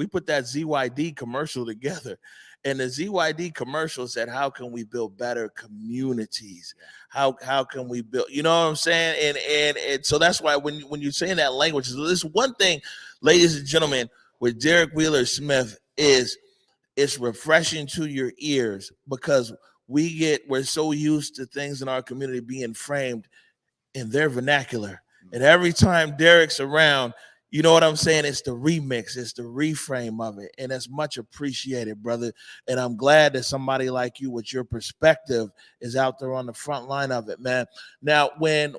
put that ZYD commercial together, and the ZYD commercial said, how can we build better communities? How can we build, you know what I'm saying? And so that's why when you're saying that language, this one thing, ladies and gentlemen, with Derrick Wheeler Smith is it's refreshing to your ears, because we're so used to things in our community being framed in their vernacular. And every time Derrick's around, you know what I'm saying? It's the remix, it's the reframe of it. And it's much appreciated, brother. And I'm glad that somebody like you with your perspective is out there on the front line of it, man. Now, when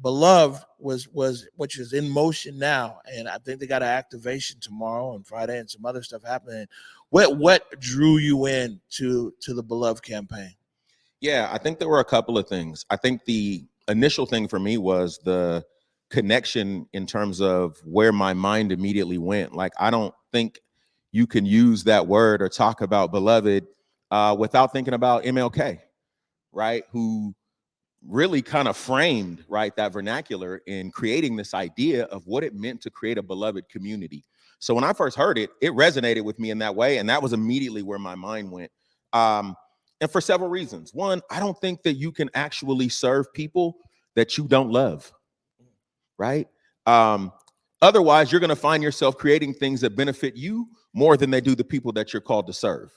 Beloved was which is in motion now, and I think they got an activation tomorrow and Friday and some other stuff happening. What drew you in to the Beloved campaign? Yeah, I think there were a couple of things. I think the initial thing for me was the connection in terms of where my mind immediately went. Like, I don't think you can use that word or talk about Beloved without thinking about MLK, right? Who really kind of framed, right, that vernacular in creating this idea of what it meant to create a beloved community. So when I first heard it, it resonated with me in that way. And that was immediately where my mind went. And for several reasons. One, I don't think that you can actually serve people that you don't love, right? Otherwise, you're going to find yourself creating things that benefit you more than they do the people that you're called to serve,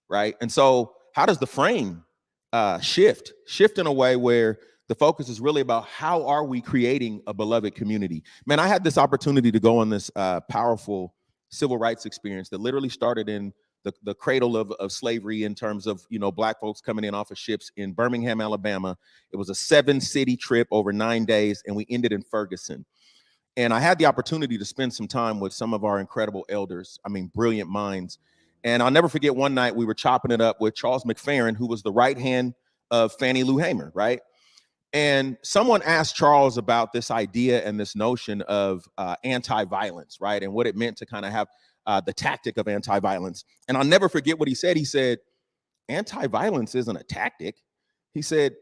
right? And so how does the frame shift in a way where the focus is really about how are we creating a beloved community? Man, I had this opportunity to go on this powerful civil rights experience that literally started in the cradle of slavery in terms of, Black folks coming in off of ships in Birmingham, Alabama. It was a 7-city trip over 9 days, and we ended in Ferguson. And I had the opportunity to spend some time with some of our incredible elders, brilliant minds. And I'll never forget one night we were chopping it up with Charles McFerrin, who was the right hand of Fannie Lou Hamer, right? And someone asked Charles about this idea and this notion of anti-violence, right? And what it meant to kind of have the tactic of anti-violence. And I'll never forget what he said. He said, anti-violence isn't a tactic. He said,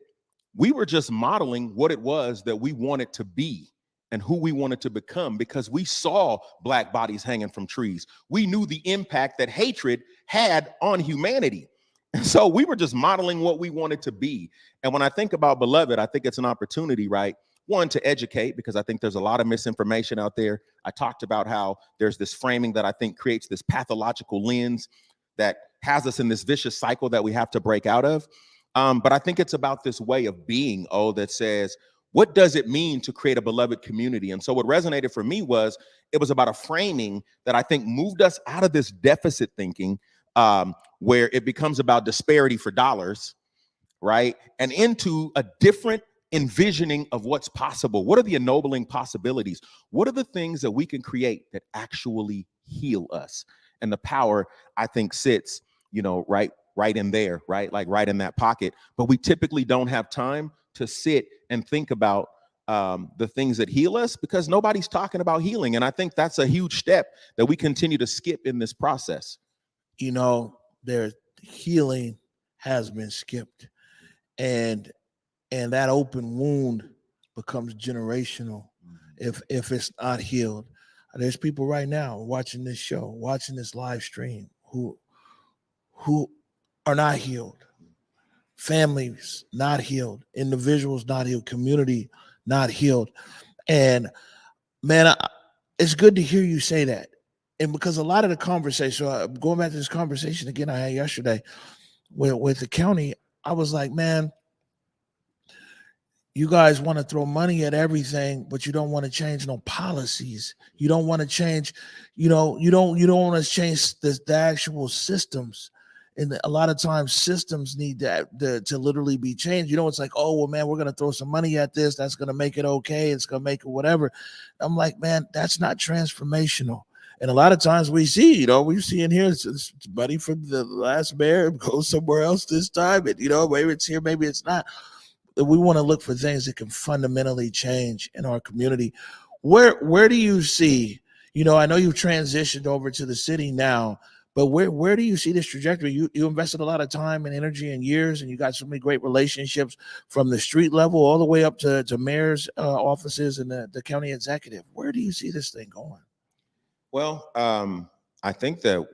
we were just modeling what it was that we wanted to be and who we wanted to become, because we saw Black bodies hanging from trees. We knew the impact that hatred had on humanity. And so we were just modeling what we wanted to be. And when I think about Beloved, I think it's an opportunity, right? One, to educate, because I think there's a lot of misinformation out there. I talked about how there's this framing that I think creates this pathological lens that has us in this vicious cycle that we have to break out of. But I think it's about this way of being, that says, what does it mean to create a beloved community? And so what resonated for me was, it was about a framing that I think moved us out of this deficit thinking, where it becomes about disparity for dollars, right? And into a different envisioning of what's possible. What are the ennobling possibilities? What are the things that we can create that actually heal us? And the power, I think, sits, right in there, right? Like right in that pocket. But we typically don't have time to sit and think about the things that heal us, because nobody's talking about healing. And I think that's a huge step that we continue to skip in this process. Their healing has been skipped, and that open wound becomes generational if it's not healed. There's people right now watching this show, watching this live stream, who are not healed. Families not healed, individuals not healed, community not healed. And man, it's good to hear you say that. And because a lot of the conversation, going back to this conversation again I had yesterday with the county, I was like, man, you guys want to throw money at everything, but you don't want to change no policies. You don't want to change, you don't want to change the actual systems. And a lot of times systems need to literally be changed. It's like, oh, well, man, we're going to throw some money at this. That's going to make it okay. It's going to make it whatever. I'm like, man, that's not transformational. And a lot of times we see, we see in here, it's buddy from the last mayor goes somewhere else this time. And, maybe it's here, maybe it's not. We want to look for things that can fundamentally change in our community. Where do you see, I know you've transitioned over to the city now, but where do you see this trajectory? You invested a lot of time and energy and years, and you got so many great relationships from the street level all the way up to mayor's offices and the county executive. Where do you see this thing going? Well, I think that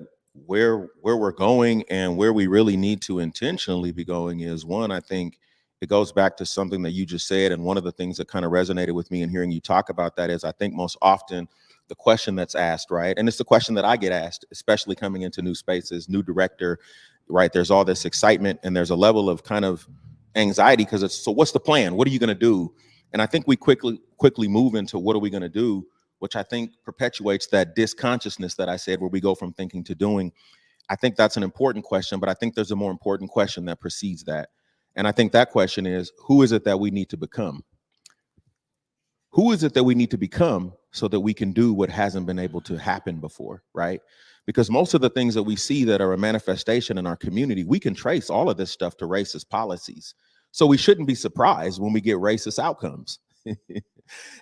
where we're going and where we really need to intentionally be going is, one, I think it goes back to something that you just said. And one of the things that kind of resonated with me in hearing you talk about that is, I think most often the question that's asked, right? And it's the question that I get asked, especially coming into new spaces, new director, right? There's all this excitement and there's a level of kind of anxiety because it's, so what's the plan? What are you going to do? And I think we quickly move into what are we going to do, which I think perpetuates that disconsciousness that I said, where we go from thinking to doing. I think that's an important question, but I think there's a more important question that precedes that. And I think that question is, who is it that we need to become? Who is it that we need to become so that we can do what hasn't been able to happen before, right? Because most of the things that we see that are a manifestation in our community, we can trace all of this stuff to racist policies. So we shouldn't be surprised when we get racist outcomes.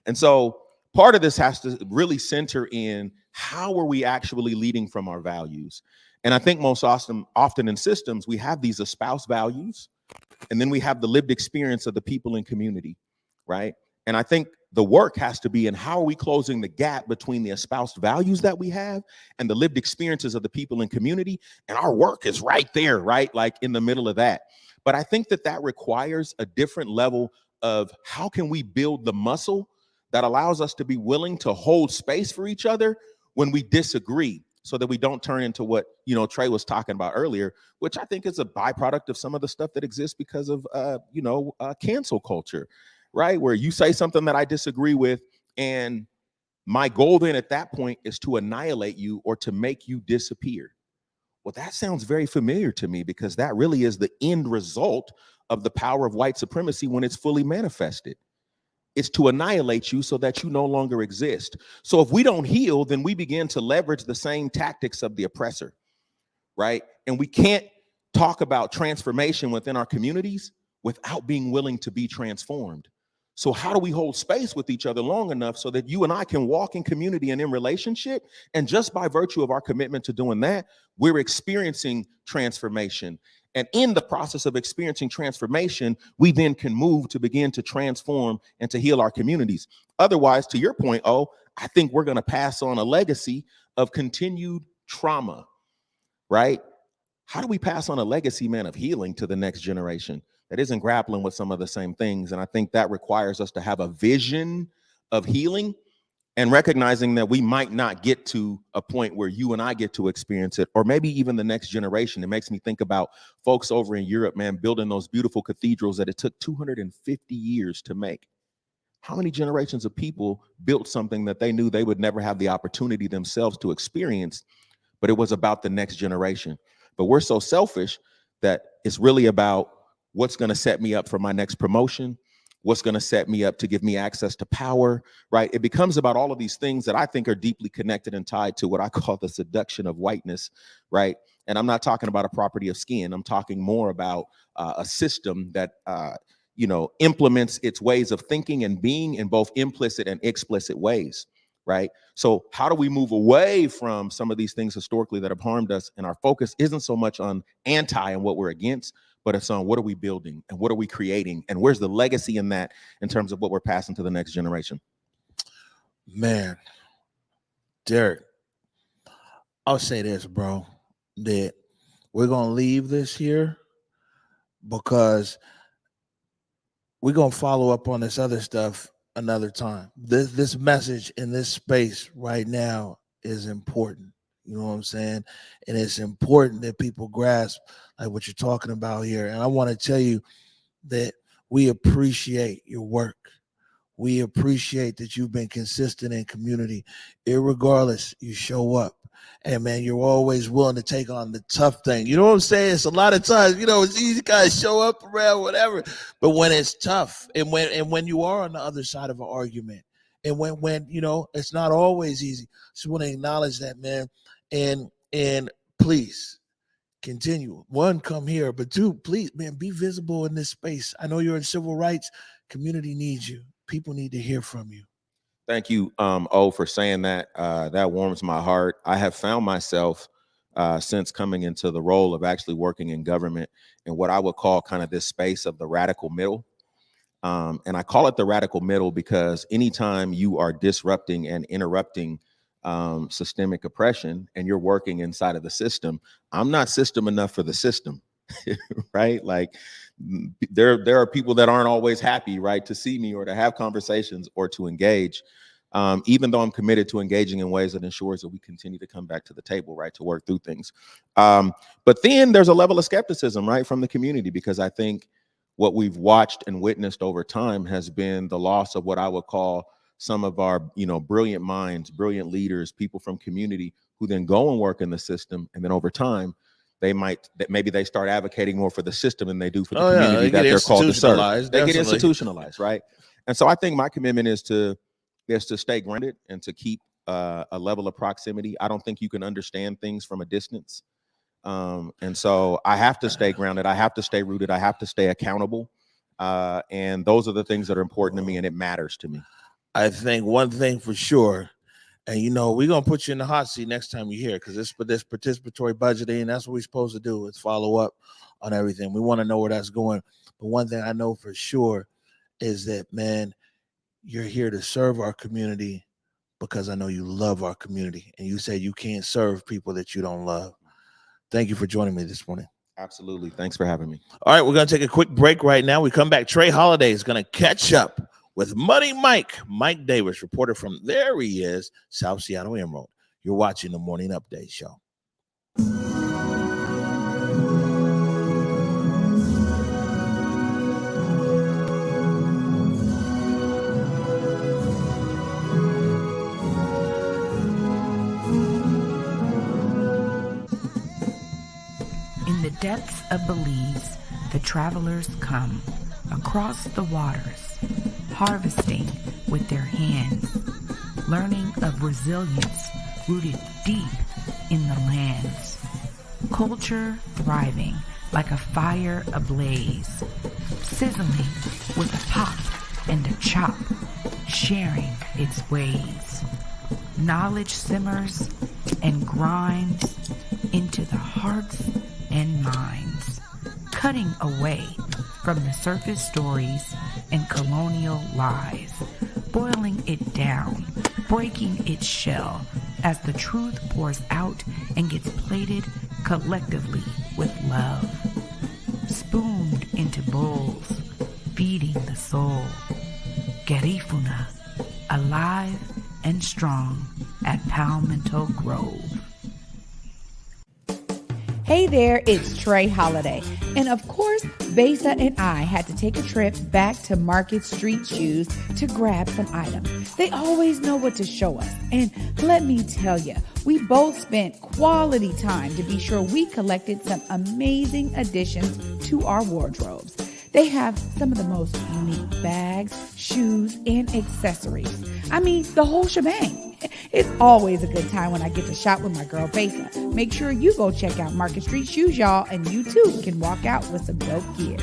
And so part of this has to really center in, how are we actually leading from our values? And I think most often in systems, we have these espoused values, and then we have the lived experience of the people in community, right? And I think the work has to be in how are we closing the gap between the espoused values that we have and the lived experiences of the people in community. And our work is right there, right? Like in the middle of that. But I think that requires a different level of how can we build the muscle that allows us to be willing to hold space for each other when we disagree, so that we don't turn into what, Trey was talking about earlier, which I think is a byproduct of some of the stuff that exists because of, cancel culture, right? Where you say something that I disagree with, and my goal then at that point is to annihilate you or to make you disappear. Well, that sounds very familiar to me, because that really is the end result of the power of white supremacy when it's fully manifested. It's to annihilate you so that you no longer exist. So if we don't heal, then we begin to leverage the same tactics of the oppressor, right? And we can't talk about transformation within our communities without being willing to be transformed. So how do we hold space with each other long enough so that you and I can walk in community and in relationship? And just by virtue of our commitment to doing that, we're experiencing transformation. And in the process of experiencing transformation, we then can move to begin to transform and to heal our communities. Otherwise, to your point, I think we're going to pass on a legacy of continued trauma, right? How do we pass on a legacy, man, of healing to the next generation that isn't grappling with some of the same things? And I think that requires us to have a vision of healing and recognizing that we might not get to a point where you and I get to experience it, or maybe even the next generation. It makes me think about folks over in Europe, man, building those beautiful cathedrals that it took 250 years to make. How many generations of people built something that they knew they would never have the opportunity themselves to experience, but it was about the next generation? But we're so selfish that it's really about what's going to set me up for my next promotion, what's going to set me up to give me access to power, right? It becomes about all of these things that I think are deeply connected and tied to what I call the seduction of whiteness, right? And I'm not talking about a property of skin. I'm talking more about a system that, implements its ways of thinking and being in both implicit and explicit ways, right? So how do we move away from some of these things historically that have harmed us? And our focus isn't so much on anti and what we're against, but it's on what are we building and what are we creating and where's the legacy in that in terms of what we're passing to the next generation. Man, Derrick, I'll say this, bro, that we're going to leave this here because we're going to follow up on this other stuff another time. This message in this space right now is important. You know what I'm saying? And it's important that people grasp like what you're talking about here. And I want to tell you that we appreciate your work. We appreciate that you've been consistent in community. Irregardless, you show up. And man, you're always willing to take on the tough thing. You know what I'm saying? It's a lot of times, it's easy to kind of show up around whatever. But when it's tough, and when you are on the other side of an argument, and when it's not always easy. Just want to acknowledge that, man. And please continue. One, come here, but two, please, man, be visible in this space. I know you're in civil rights. Community needs you. People need to hear from you. Thank you, for saying that. That warms my heart. I have found myself since coming into the role of actually working in government in what I would call kind of this space of the radical middle. And I call it the radical middle because anytime you are disrupting and interrupting systemic oppression and you're working inside of the system, I'm not system enough for the system, right? Like there are people that aren't always happy, right, to see me or to have conversations or to engage, even though I'm committed to engaging in ways that ensures that we continue to come back to the table, right, to work through things. But then there's a level of skepticism, right, from the community, because I think what we've watched and witnessed over time has been the loss of what I would call some of our, brilliant minds, brilliant leaders, people from community who then go and work in the system. And then over time, maybe they start advocating more for the system than they do for the community that they're called to serve. They get institutionalized, right? And so I think my commitment is to stay grounded and to keep a level of proximity. I don't think you can understand things from a distance. And so I have to stay grounded. I have to stay rooted. I have to stay accountable. And those are the things that are important to me, and it matters to me. I think one thing for sure, and we're going to put you in the hot seat next time you're here, because this participatory budgeting, that's what we're supposed to do, is follow up on everything. We want to know where that's going. But one thing I know for sure is that, man, you're here to serve our community because I know you love our community, and you say you can't serve people that you don't love. Thank you for joining me this morning. Absolutely. Thanks for having me. All right, we're going to take a quick break right now. We come back. Trey Holiday is going to catch up with Money Mike Davis, reporter from, there he is, South Seattle Emerald. You're watching the Morning Update Show. In the depths of Belize, the travelers come across the waters, harvesting with their hands, learning of resilience rooted deep in the lands. Culture thriving like a fire ablaze, sizzling with a pop and a chop, sharing its ways. Knowledge simmers and grinds into the hearts and minds, cutting away from the surface stories and colonial lies, boiling it down, breaking its shell as the truth pours out and gets plated collectively with love, spooned into bowls, feeding the soul. Garifuna, alive and strong at Palmetto Grove. Hey there, it's Trey Holiday. And of course, Besa and I had to take a trip back to Market Street Shoes to grab some items. They always know what to show us. And let me tell you, we both spent quality time to be sure we collected some amazing additions to our wardrobes. They have some of the most unique bags, shoes, and accessories. I mean, the whole shebang. It's always a good time when I get to shop with my girl Besa. Make sure you go check out Market Street Shoes, y'all, and you too can walk out with some dope gear.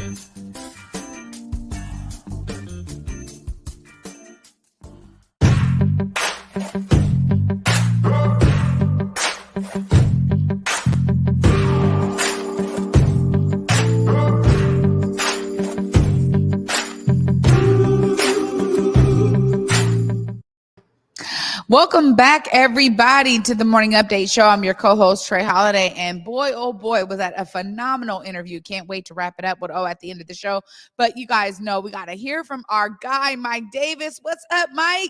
Welcome back, everybody, to the Morning Update Show. I'm your co-host, Trey Holiday, and boy, oh boy, was that a phenomenal interview. Can't wait to wrap it up with, at the end of the show. But you guys know we got to hear from our guy, Mike Davis. What's up, Mike?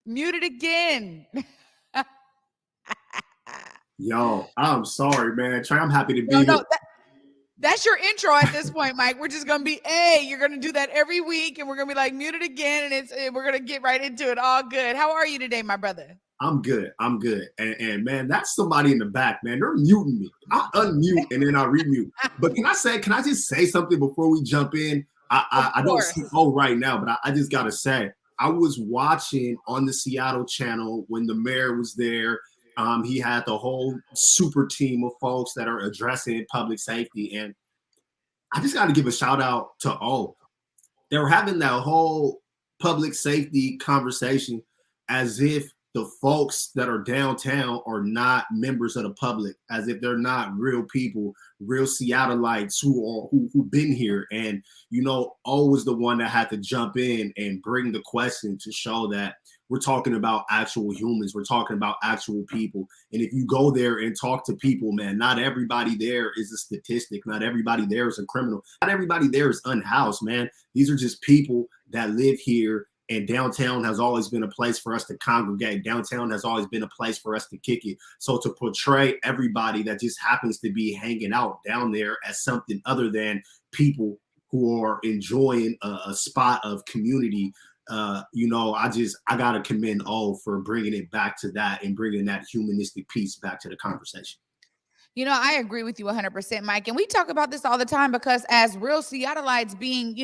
Muted again. Yo, I'm sorry, man. Trey, I'm happy to be here. That's your intro at this point, Mike. We're just going to be, you're going to do that every week, and we're going to be like muted again, and we're going to get right into it. All good. How are you today, my brother? I'm good. And man, that's somebody in the back, man. They're muting me. I unmute and then I remute. But can I just say something before we jump in? I don't see right now, but I just got to say, I was watching on the Seattle channel when the mayor was there. He had the whole super team of folks that are addressing public safety. And I just got to give a shout out to O. They were having that whole public safety conversation as if the folks that are downtown are not members of the public, as if they're not real people, real Seattleites who've been here. And, O was the one that had to jump in and bring the question to show that we're talking about actual humans. We're talking about actual people. And if you go there and talk to people, man, not everybody there is a statistic. Not everybody there is a criminal. Not everybody there is unhoused, man. These are just people that live here. And downtown has always been a place for us to congregate. Downtown has always been a place for us to kick it. So to portray everybody that just happens to be hanging out down there as something other than people who are enjoying a spot of community, I got to commend O for bringing it back to that and bringing that humanistic piece back to the conversation. I agree with you 100%, Mike. And we talk about this all the time because as real Seattleites being,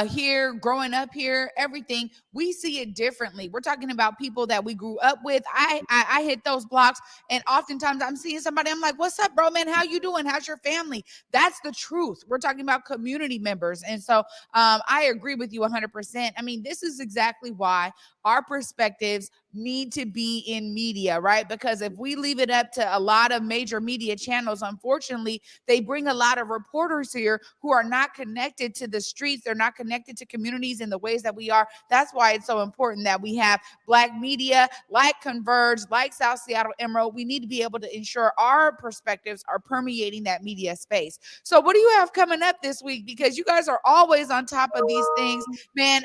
here, growing up here, everything, we see it differently. We're talking about people that we grew up with. I hit those blocks, and oftentimes I'm seeing somebody, I'm like, what's up, bro, man? How you doing? How's your family? That's the truth. We're talking about community members. And so I agree with you 100%. I mean, this is exactly why our perspectives need to be in media, right? Because if we leave it up to a lot of major media channels, unfortunately, they bring a lot of reporters here who are not connected to the streets. They're not connected to communities in the ways that we are. That's why it's so important that we have Black media like Converge, like South Seattle Emerald. We need to be able to ensure our perspectives are permeating that media space. So what do you have coming up this week? Because you guys are always on top of these things, man.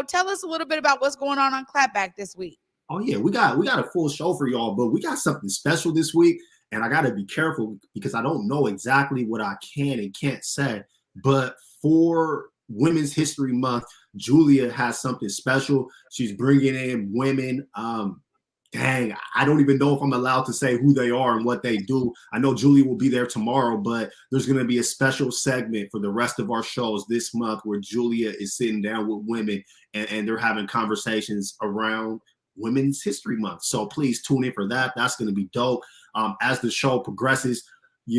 Tell us a little bit about what's going on Clapback this week. Oh yeah, we got a full show for y'all, but we got something special this week, and I got to be careful because I don't know exactly what I can and can't say. But for Women's History Month, Julia has something special. She's bringing in women. Dang, I don't even know if I'm allowed to say who they are and what they do. I know Julia will be there tomorrow, but there's going to be a special segment for the rest of our shows this month where Julia is sitting down with women and they're having conversations around Women's History Month. So please tune in for that. That's going to be dope. As the show progresses,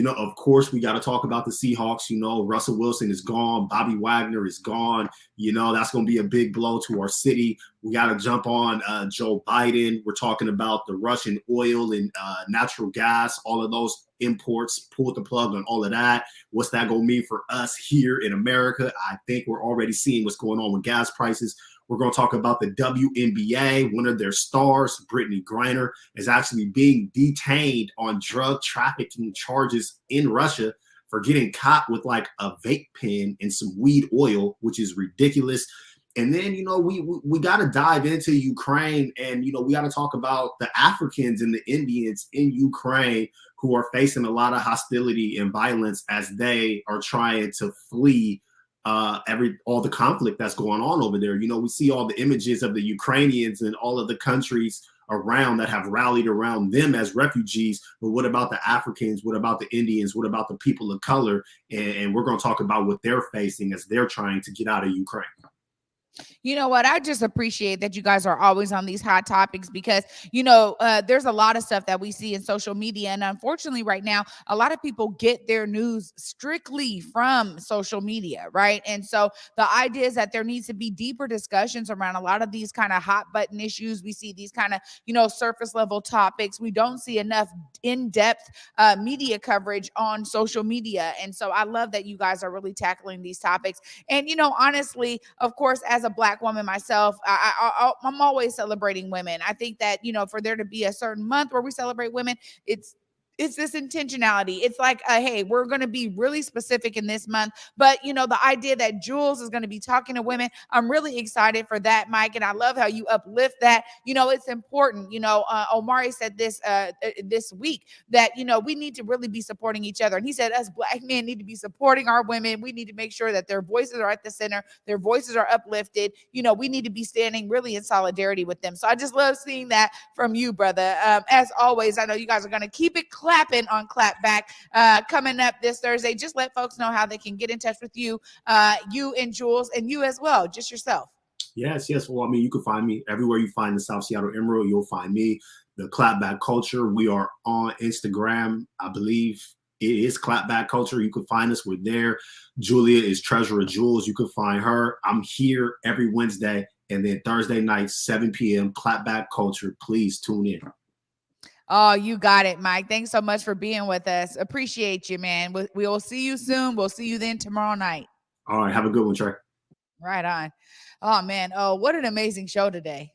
of course, we got to talk about the Seahawks. Russell Wilson is gone. Bobby Wagner is gone. That's going to be a big blow to our city. We got to jump on Joe Biden. We're talking about the Russian oil and natural gas, all of those imports, pull the plug on all of that. What's that going to mean for us here in America? I think we're already seeing what's going on with gas prices. We're going to talk about the WNBA. One of their stars, Brittany Griner, is actually being detained on drug trafficking charges in Russia for getting caught with like a vape pen and some weed oil, which is ridiculous. And then, we got to dive into Ukraine, and, we got to talk about the Africans and the Indians in Ukraine who are facing a lot of hostility and violence as they are trying to flee all the conflict that's going on over there. We see all the images of the Ukrainians and all of the countries around that have rallied around them as refugees. But what about the Africans? What about the Indians? What about the people of color? And we're going to talk about what they're facing as they're trying to get out of Ukraine. You know what? I just appreciate that you guys are always on these hot topics because, there's a lot of stuff that we see in social media. And unfortunately, right now, a lot of people get their news strictly from social media, right? And so the idea is that there needs to be deeper discussions around a lot of these kind of hot button issues. We see these kind of, surface level topics. We don't see enough in-depth media coverage on social media. And so I love that you guys are really tackling these topics. And, honestly, of course, as a Black woman myself, I'm always celebrating women. I think that, for there to be a certain month where we celebrate women, it's this intentionality. It's like, hey, we're going to be really specific in this month. But, the idea that Jules is going to be talking to women, I'm really excited for that, Mike. And I love how you uplift that. It's important. Omari said this this week that, we need to really be supporting each other. And he said us Black men need to be supporting our women. We need to make sure that their voices are at the center. Their voices are uplifted. We need to be standing really in solidarity with them. So I just love seeing that from you, brother. As always, I know you guys are going to keep it clapping on Clapback coming up this Thursday. Just let folks know how they can get in touch with you, you and Jules, and you as well, just yourself. Yes. Well, you can find me everywhere you find the South Seattle Emerald. You'll find me, the Clapback Culture. We are on Instagram. I believe it is Clapback Culture. You can find us. We're there. Julia is Treasurer Jules. You can find her. I'm here every Wednesday. And then Thursday night, 7 p.m., Clapback Culture. Please tune in. Oh, you got it, Mike. Thanks so much for being with us. Appreciate you, man. We will see you soon. We'll see you then tomorrow night. All right. Have a good one, Trey. Right on. Oh, man. Oh, what an amazing show today.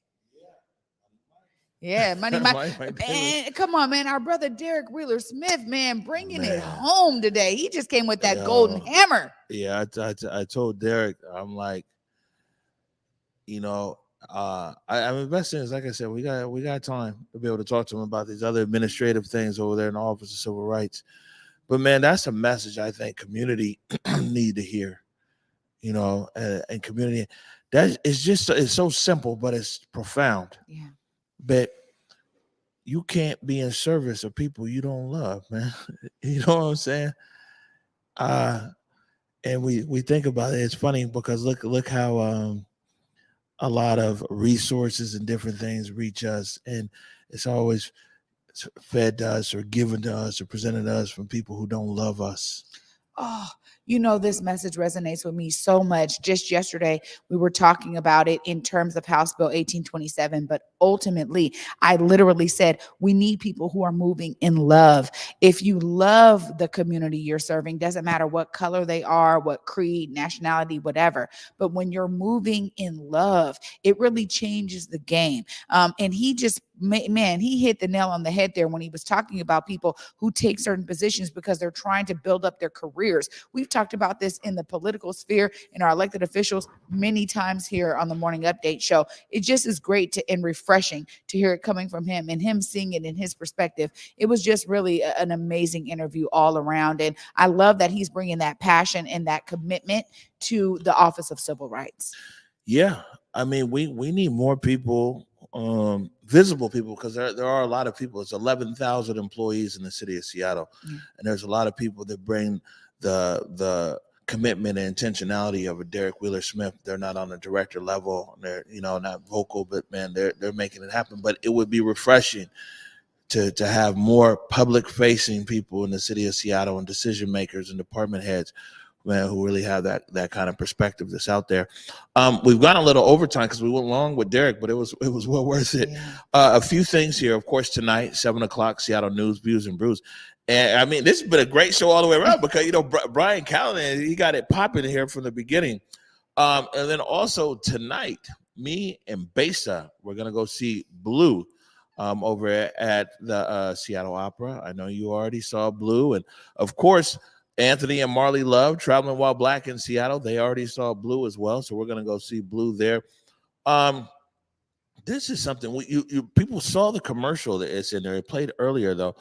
Yeah, Money Mike. Man, come on, man. Our brother Derrick Wheeler-Smith, man, bringing it home today. He just came with that golden hammer. Yeah, I told Derrick, I'm like, I'm investing in, like I said, we got time to be able to talk to him about these other administrative things over there in the Office of Civil Rights. But man, that's a message I think community need to hear, and community that is it's so simple, but it's profound. Yeah. But you can't be in service of people you don't love, man. You know what I'm saying? And we think about it. It's funny because look how a lot of resources and different things reach us, and it's always fed to us or given to us or presented to us from people who don't love us. Oh, this message resonates with me so much. Just yesterday, we were talking about it in terms of House Bill 1827, but ultimately, I literally said, we need people who are moving in love. If you love the community you're serving, doesn't matter what color they are, what creed, nationality, whatever, but when you're moving in love, it really changes the game. And he just, man, he hit the nail on the head there when he was talking about people who take certain positions because they're trying to build up their careers. We've talked about this in the political sphere, in our elected officials many times here on the Morning Update show. It just is great and refreshing to hear it coming from him and him seeing it in his perspective. It was just really an amazing interview all around. And I love that he's bringing that passion and that commitment to the Office of Civil Rights. Yeah. I mean, we need more people, visible people, because there are a lot of people. It's 11,000 employees in the city of Seattle. And there's a lot of people that bring the commitment and intentionality of a Derrick Wheeler Smith. They're not on the director level. They're, not vocal, but man, they're making it happen. But it would be refreshing to have more public facing people in the city of Seattle and decision makers and department heads, man, who really have that kind of perspective that's out there. We've gone a little overtime because we went long with Derrick, but it was well worth it. Yeah. A few things here, of course, tonight, 7:00, Seattle News, Views and Brews. And I mean, this has been a great show all the way around because, Brian Callahan, he got it popping here from the beginning. And then also tonight, me and Besa, we're going to go see Blue over at the Seattle Opera. I know you already saw Blue. And of course, Anthony and Marley Love, Traveling While Black in Seattle, they already saw Blue as well. So we're going to go see Blue there. This is something you people saw the commercial that it's in there. It played earlier, though.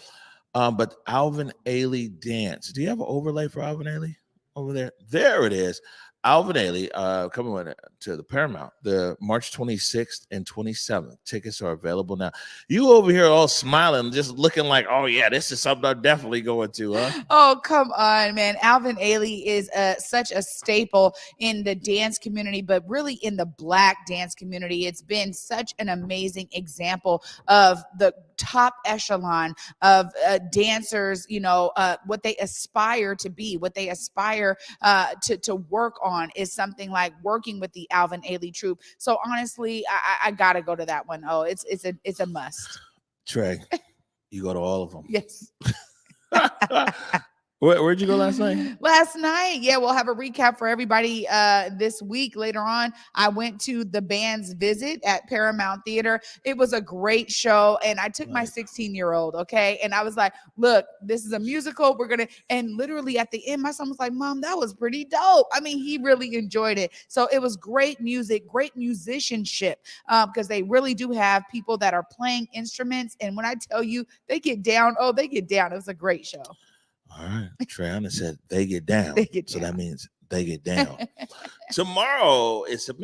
But Alvin Ailey dance. Do you have an overlay for Alvin Ailey over there? There it is. Alvin Ailey coming to the Paramount, the March 26th and 27th. Tickets are available now. You over here all smiling, just looking like, oh yeah, this is something I'm definitely going to, huh? Oh, come on, man. Alvin Ailey is such a staple in the dance community, but really in the Black dance community. It's been such an amazing example of the top echelon of dancers, what they aspire to be, what they aspire to work on is something like working with the Alvin Ailey troupe. So honestly, I gotta go to that one. Oh, it's a must. Trey, you go to all of them. Yes. Where'd you go last night? Last night, yeah, we'll have a recap for everybody this week. Later on, I went to the band's visit at Paramount Theater. It was a great show, and I took my 16-year-old, okay? And I was like, look, this is a musical. And literally at the end, my son was like, Mom, that was pretty dope. I mean, he really enjoyed it. So it was great music, great musicianship, because they really do have people that are playing instruments. And when I tell you, they get down. Oh, they get down. It was a great show. All right. Treyana said they get down. They get so down. that means they get down. Tomorrow, it's a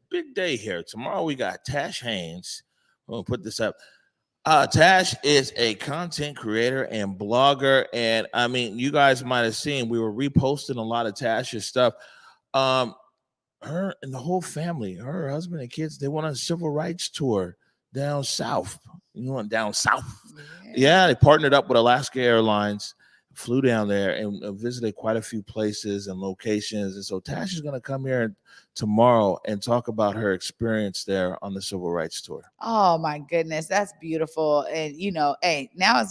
big day here. Tomorrow we got Tash Haynes. I'm going to put this up. Tash is a content creator and blogger. And I mean, you guys might have seen, we were reposting a lot of Tash's stuff. Her and the whole family, her husband and kids, they went on a civil rights tour down south. Down south. Yeah, they partnered up with Alaska Airlines. Flew down there and visited quite a few places and locations. And so Tash is going to come here tomorrow and talk about her experience there on the Civil Rights Tour. Oh my goodness, that's beautiful. And hey, now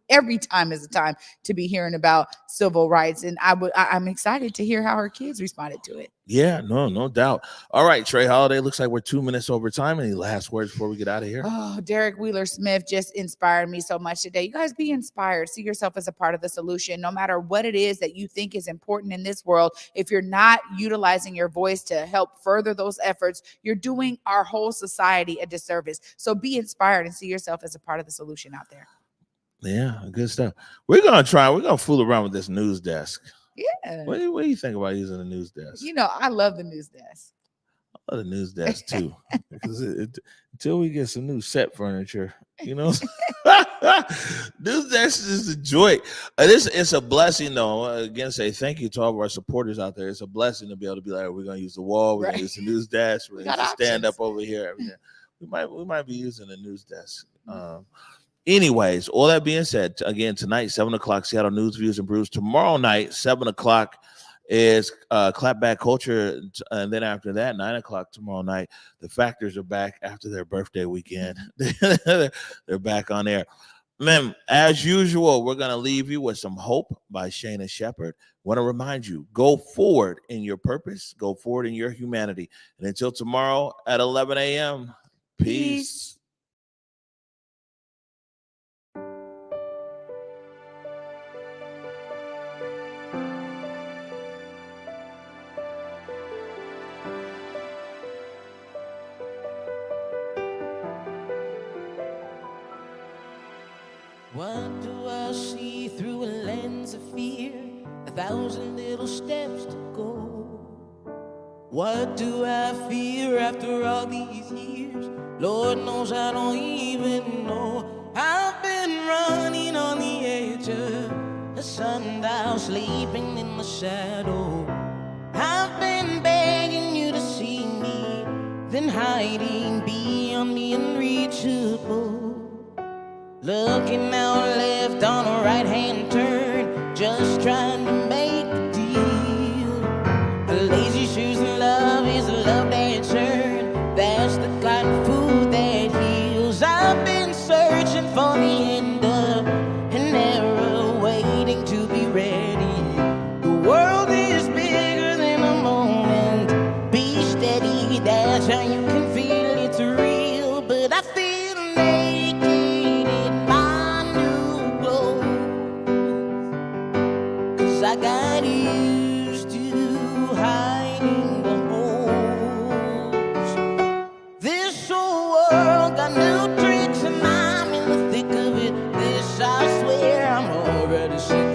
every time is a time to be hearing about civil rights. And I'm excited to hear how her kids responded to it. Yeah, no doubt. All right, Trey Holiday, looks like we're 2 minutes over time. Any last words before we get out of here? Oh, Derrick Wheeler Smith just inspired me so much today. You guys be inspired. See yourself as a part of the solution, no matter what it is that you think is important in this world. If you're not utilizing your voice to help further those efforts, you're doing our whole society a disservice. So be inspired and see yourself as a part of the solution out there. Yeah, good stuff. We're going to fool around with this news desk. Yeah. What do you think about using the news desk? I love the news desk. I love the news desk too, because until we get some new set furniture, you know, news desk is a joy. It's a blessing, though. Again, say thank you to all of our supporters out there. It's a blessing to be able to be like, we're gonna use the wall, we're gonna use the news desk, we're gonna stand up over here. Everything. We might be using the news desk. Anyways, all that being said, again, tonight, 7 o'clock, Seattle News, Views, and Brews. Tomorrow night, 7 o'clock, is Clapback Culture. And then after that, 9 o'clock tomorrow night, the Factors are back after their birthday weekend. They're back on air. Man, as usual, we're going to leave you with some hope by Shayna Shepherd. Want to remind you, go forward in your purpose, go forward in your humanity. And until tomorrow at 11 a.m., peace. What do I see through a lens of fear? 1,000 little steps to go. What do I fear after all these years? Lord knows I don't even know. I've been running on the edge of a sundial, sleeping in the shadow. I've been begging you to see me, then hiding beyond the unreachable. Looking out left on a right-hand turn, just trying to make a deal. A lazy shoes and love is a love that churn. That's the kind of food that heals. I've been searching for the end of an era, waiting to be ready. The world is bigger than a moment. Be steady, that's how you can feel it's real. But I feel naked. I got used to hiding the holes. This whole world got new tricks and I'm in the thick of it. This I swear I'm already sick